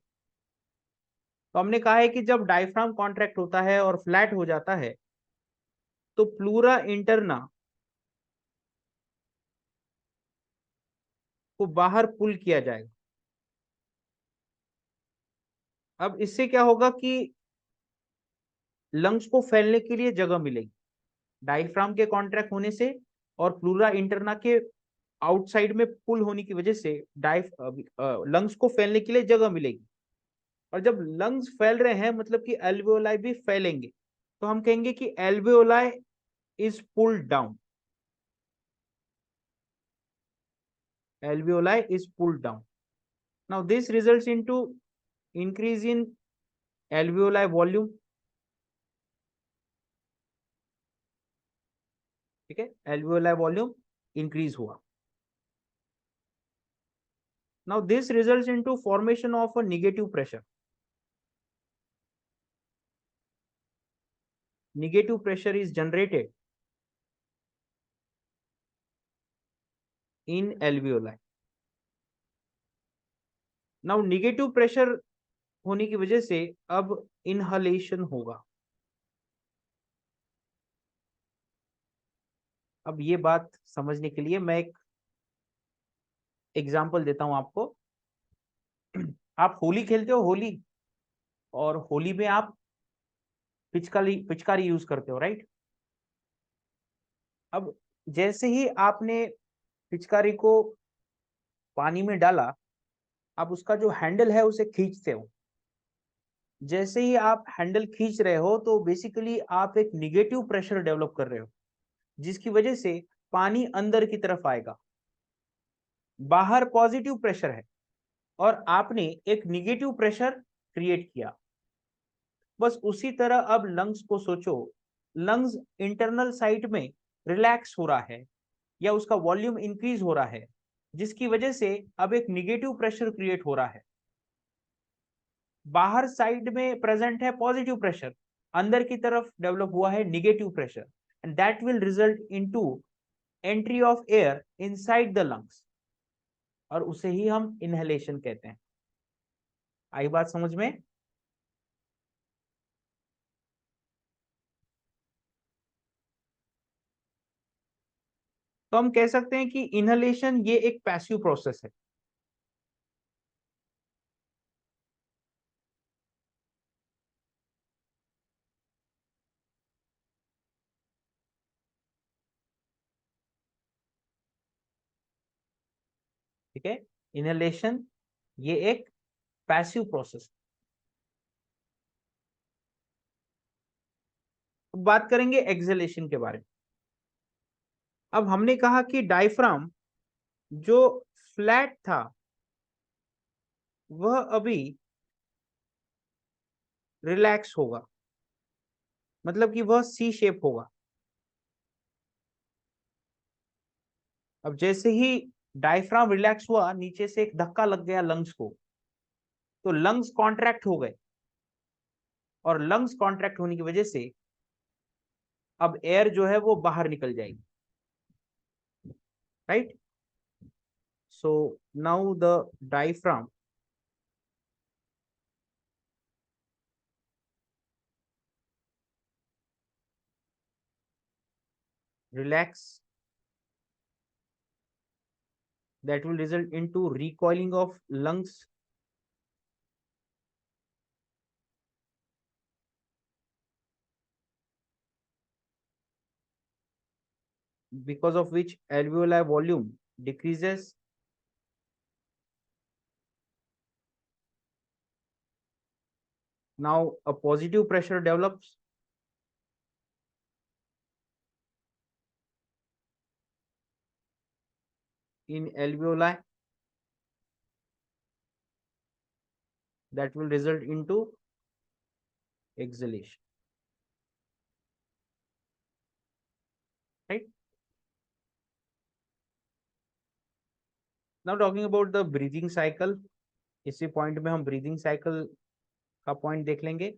तो हमने कहा है कि जब डायफ्राम कॉन्ट्रैक्ट होता है और फ्लैट हो जाता है तो प्लूरा इंटरना को बाहर पुल किया जाएगा। अब इससे क्या होगा कि लंग्स को फैलने के लिए जगह मिलेगी, डायफ्राम के कॉन्ट्रैक्ट होने से और प्लूरा इंटरना के आउटसाइड में पुल होने की वजह से लंग्स को फैलने के लिए जगह मिलेगी। और जब लंग्स फैल रहे हैं मतलब कि एल्वियोलाई भी फैलेंगे, तो हम कहेंगे कि alveoli is pulled down, alveoli is pulled down. Now this results into increase in alveoli volume. ठीक है, alveoli volume increase हुआ। Now this results into formation of a negative pressure. Negative pressure is generated in alveoli. Now negative pressure होने की वजह से अब inhalation होगा। अब ये बात समझने के लिए मैं एक एग्जांपल देता हूं आपको। आप होली खेलते हो, होली, और होली में आप पिचकारी पिचकारी यूज करते हो, राइट। अब जैसे ही आपने पिचकारी को पानी में डाला, आप उसका जो हैंडल है उसे खींचते हो। जैसे ही आप हैंडल खींच रहे हो तो बेसिकली आप एक निगेटिव प्रेशर डेवलप कर रहे हो, जिसकी वजह से पानी अंदर की तरफ आएगा। बाहर पॉजिटिव प्रेशर है और आपने एक निगेटिव प्रेशर क्रिएट किया। बस उसी तरह अब लंग्स को सोचो, लंग्स इंटरनल साइड में रिलैक्स हो रहा है या उसका वॉल्यूम इंक्रीज हो रहा है, जिसकी वजह से अब एक निगेटिव प्रेशर क्रिएट हो रहा है। बाहर साइड में प्रेजेंट है पॉजिटिव प्रेशर, अंदर की तरफ डेवलप हुआ है negative pressure, and that will result into entry of air inside the lungs, और उसे ही हम इनहेलेशन कहते हैं। आई बात समझ में? तो हम कह सकते हैं कि इनहेलेशन ये एक पैसिव प्रोसेस है। ठीक है, इनहेलेशन ये एक पैसिव प्रोसेस। अब बात करेंगे एक्सहेलेशन के बारे में। अब हमने कहा कि डायफ्राम जो फ्लैट था वह अभी रिलैक्स होगा, मतलब कि वह सी शेप होगा। अब जैसे ही डायफ्राम रिलैक्स हुआ, नीचे से एक धक्का लग गया लंग्स को, तो लंग्स कॉन्ट्रैक्ट हो गए, और लंग्स कॉन्ट्रैक्ट होने की वजह से अब एयर जो है वो बाहर निकल जाएगी, right. So now the diaphragm relax, that will result into recoiling of lungs, because of which alveoli volume decreases. Now a positive pressure develops in alveoli, that will result into exhalation, right? Now talking about the breathing cycle, इसी point में हम breathing cycle का point देख लेंगे।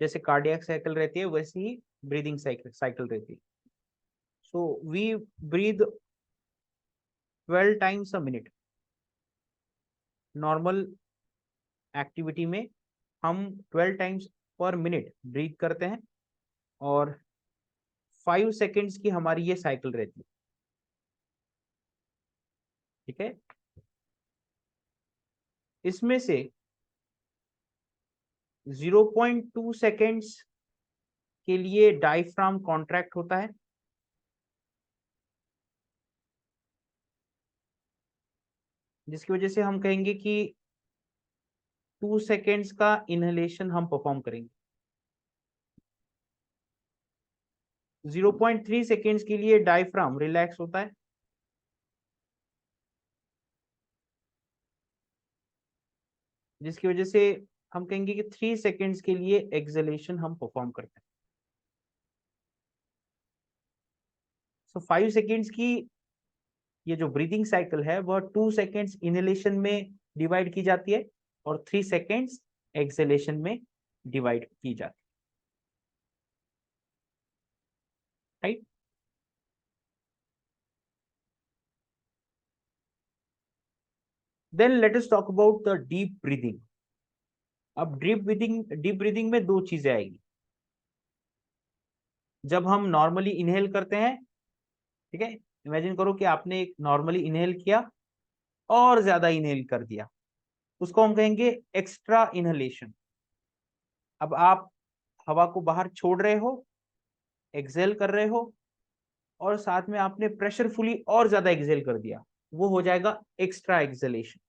जैसे cardiac cycle रहती है वैसे ही ब्रीदिंग साइकिल रहती है। So we breathe 12 times a minute. Normal activity में हम 12 टाइम्स पर मिनट ब्रीथ करते हैं और 5 सेकेंड्स की हमारी ये साइकिल रहती है, ठीक है। इसमें से 0.2 सेकेंड्स के लिए डायफ्राम कॉन्ट्रैक्ट होता है, जिसकी वजह से हम कहेंगे कि 2 सेकेंड्स का इनहेलेशन हम परफॉर्म करेंगे। 0.3 सेकेंड्स के लिए डायफ्राम रिलैक्स होता है, जिसकी वजह से हम कहेंगे कि 3 सेकेंड्स के लिए एक्सहेलेशन हम परफॉर्म करते हैं। सो 5 सेकेंड्स की ये जो ब्रीदिंग साइकिल है वह 2 सेकेंड्स इनहेलेशन में डिवाइड की जाती है और 3 सेकेंड्स एक्सहेलेशन में डिवाइड की जाती है, right. Then let us talk about the deep breathing. अब डीप ब्रीदिंग में दो चीजें आएगी। जब हम नॉर्मली इनहेल करते हैं, ठीक है, इमेजिन करो कि आपने एक नॉर्मली इनहेल किया और ज्यादा इनहेल कर दिया, उसको हम कहेंगे एक्स्ट्रा इनहेलेशन। अब आप हवा को बाहर छोड़ रहे हो, एक्सेल कर रहे हो और साथ में आपने प्रेशरफुली और ज्यादा एक्सेल कर दिया, वो हो जाएगा एक्स्ट्रा एक्सेलेशन।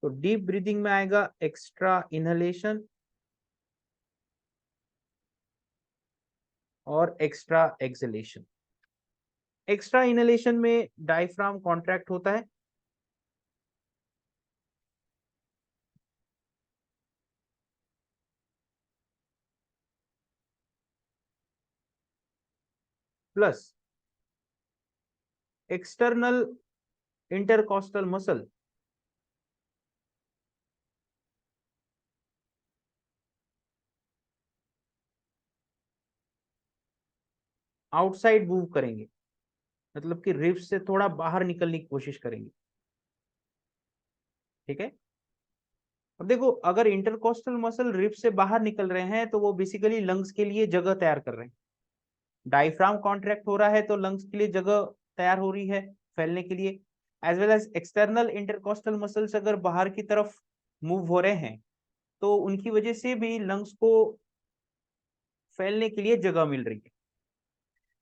तो डीप ब्रीदिंग में आएगा एक्स्ट्रा इनहेलेशन और एक्स्ट्रा एक्सेलेशन। एक्स्ट्रा इनहेलेशन में डायफ्राम कॉन्ट्रैक्ट होता है, plus external intercostal muscle outside move करेंगे, मतलब कि रिब्स से थोड़ा बाहर निकलने की कोशिश करेंगे, ठीक है। अब देखो, अगर इंटरकोस्टल मसल रिब्स से बाहर निकल रहे हैं तो वो बेसिकली लंग्स के लिए जगह तैयार कर रहे हैं। डायफ्राम कॉन्ट्रैक्ट हो रहा है तो लंग्स के लिए जगह तैयार हो रही है फैलने के लिए। As well as external intercostal muscles अगर बाहर की तरफ मूव हो रहे हैं तो उनकी वजह से भी लंग्स को फैलने के लिए जगह मिल रही है।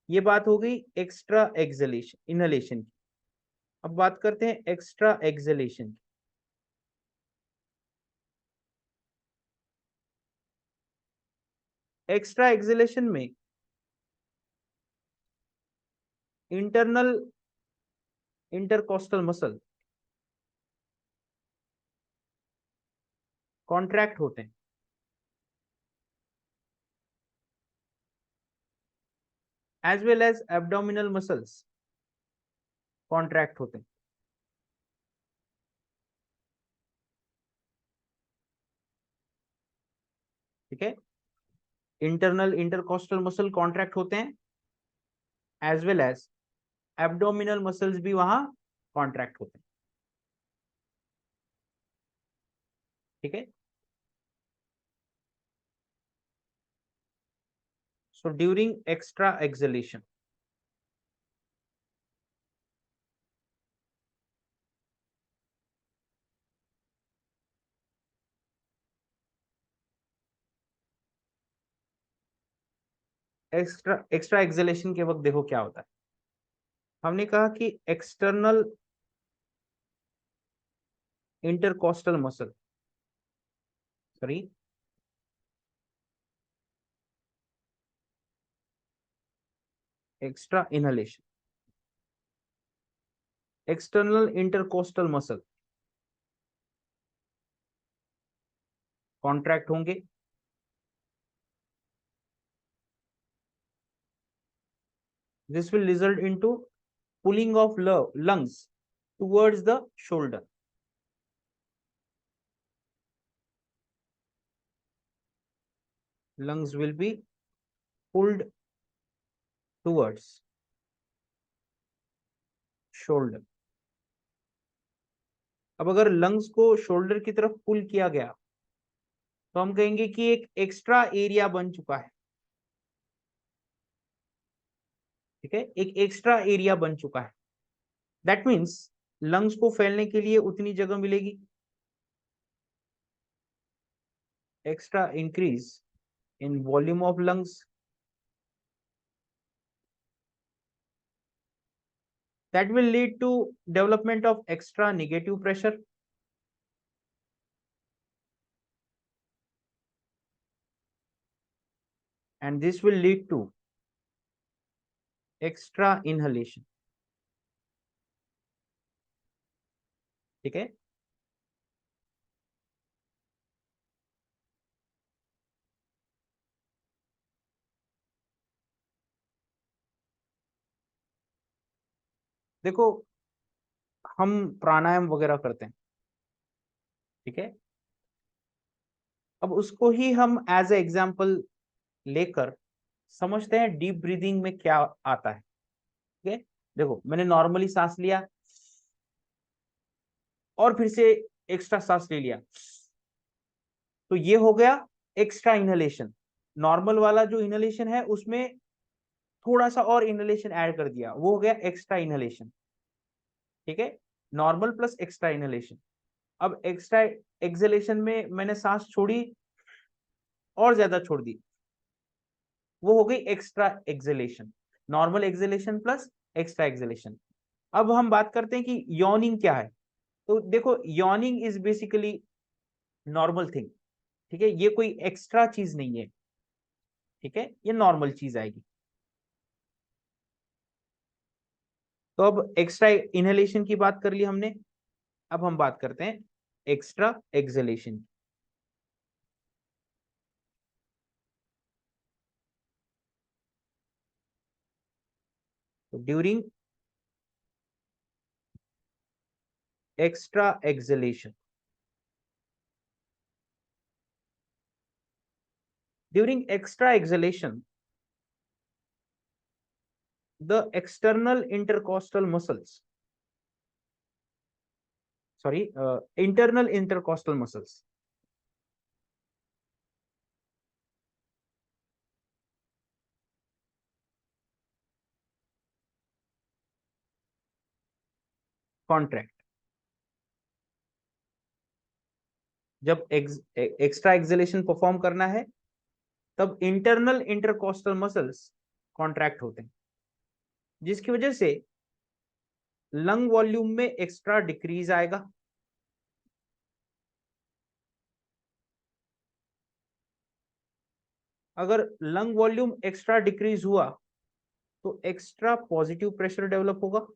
ये बात हो गई एक्स्ट्रा एक्सलेशन इनहेलेशन की। अब बात करते हैं एक्स्ट्रा एक्सलेशन की। एक्स्ट्रा एक्सलेशन में इंटरनल इंटरकोस्टल मसल कॉन्ट्रैक्ट होते हैं, as well as abdominal muscles contract होते हैं, ठीक है। इंटरनल इंटरकोस्टल मसल कॉन्ट्रैक्ट होते हैं, as well as abdominal muscles भी वहां कॉन्ट्रैक्ट होते हैं। ठीक है, so during extra exhalation, extra extra exhalation के वक्त देखो क्या होता है। हमने कहा कि external intercostal muscle, sorry, extra inhalation, external intercostal muscle contract होंगे। This will result into pulling of lungs towards the shoulder. Lungs will be pulled towards shoulder. अब अगर लंग्स को शोल्डर की तरफ पुल किया गया तो हम कहेंगे कि एक एक्स्ट्रा एरिया बन चुका है। ठीक है, एक एक्स्ट्रा एरिया बन चुका है। दैट मीन्स लंग्स को फैलने के लिए उतनी जगह मिलेगी। Extra increase in volume of lungs, that will lead to development of extra negative pressure, and this will lead to extra inhalation. ठीक है, देखो हम प्राणायाम वगैरह करते हैं, ठीक है, अब उसको ही हम एज ए एग्जाम्पल लेकर समझते हैं डीप ब्रीदिंग में क्या आता है। ठीक है, देखो मैंने नॉर्मली सांस लिया और फिर से एक्स्ट्रा सांस ले लिया, तो ये हो गया एक्स्ट्रा इनहेलेशन। नॉर्मल वाला जो इनहेलेशन है उसमें थोड़ा सा और इनहेलेशन ऐड कर दिया, वो हो गया एक्स्ट्रा इनहेलेशन। ठीक है, नॉर्मल प्लस एक्स्ट्रा इनहेलेशन। अब एक्स्ट्रा एक्सहेलेशन में मैंने सांस छोड़ी और ज्यादा छोड़ दी, वो हो गई extra exhalation. Normal exhalation plus extra exhalation. अब हम बात करते हैं कि यॉनिंग क्या है। तो देखो yawning is basically normal thing. ठीक है, ये कोई एक्स्ट्रा चीज नहीं है। ठीक है, ये नॉर्मल चीज आएगी। तो अब एक्स्ट्रा इनहेलेशन की बात कर ली हमने, अब हम बात करते हैं एक्स्ट्रा एक्सहेलेशन। तो during extra exhalation, during extra exhalation the external intercostal muscles, sorry, internal intercostal muscles contract। जब एक्स्ट्रा एक्सहेलेशन परफॉर्म करना है तब इंटरनल इंटरकोस्टल मसल्स कॉन्ट्रैक्ट होते हैं, जिसकी वजह से लंग वॉल्यूम में एक्स्ट्रा डिक्रीज आएगा। अगर लंग वॉल्यूम एक्स्ट्रा डिक्रीज हुआ तो एक्स्ट्रा पॉजिटिव प्रेशर डेवलप होगा।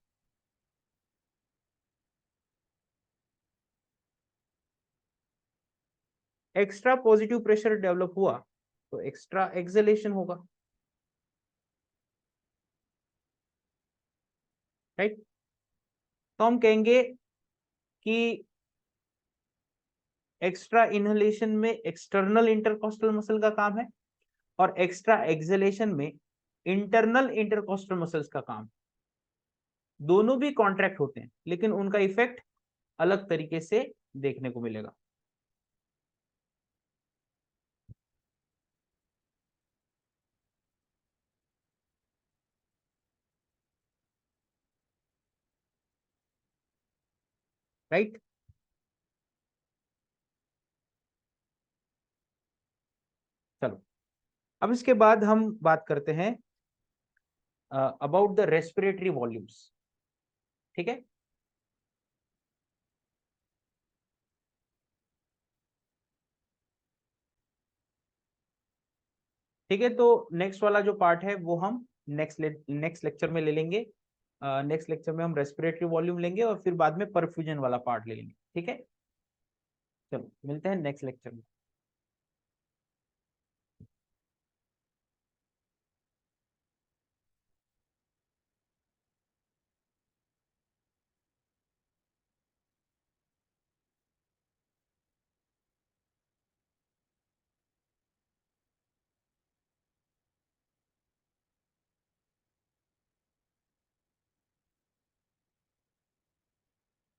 एक्स्ट्रा पॉजिटिव प्रेशर डेवलप हुआ तो एक्स्ट्रा एक्सहेलेशन होगा। राइट, तो हम कहेंगे कि एक्स्ट्रा इनहेलेशन में एक्सटर्नल इंटरकोस्टल मसल का काम है और एक्स्ट्रा एक्सेलेशन में इंटरनल इंटरकोस्टल मसल्स का काम। दोनों भी कॉन्ट्रैक्ट होते हैं लेकिन उनका इफेक्ट अलग तरीके से देखने को मिलेगा। राइट। चलो अब इसके बाद हम बात करते हैं अबाउट द रेस्पिरेटरी वॉल्यूम्स। ठीक है। ठीक है, तो नेक्स्ट वाला जो पार्ट है वो हम नेक्स्ट लेक्चर में ले लेंगे। नेक्स्ट लेक्चर में हम रेस्पिरेटरी वॉल्यूम लेंगे और फिर बाद में परफ्यूजन वाला पार्ट ले लेंगे। ठीक है, चलो मिलते हैं नेक्स्ट लेक्चर में।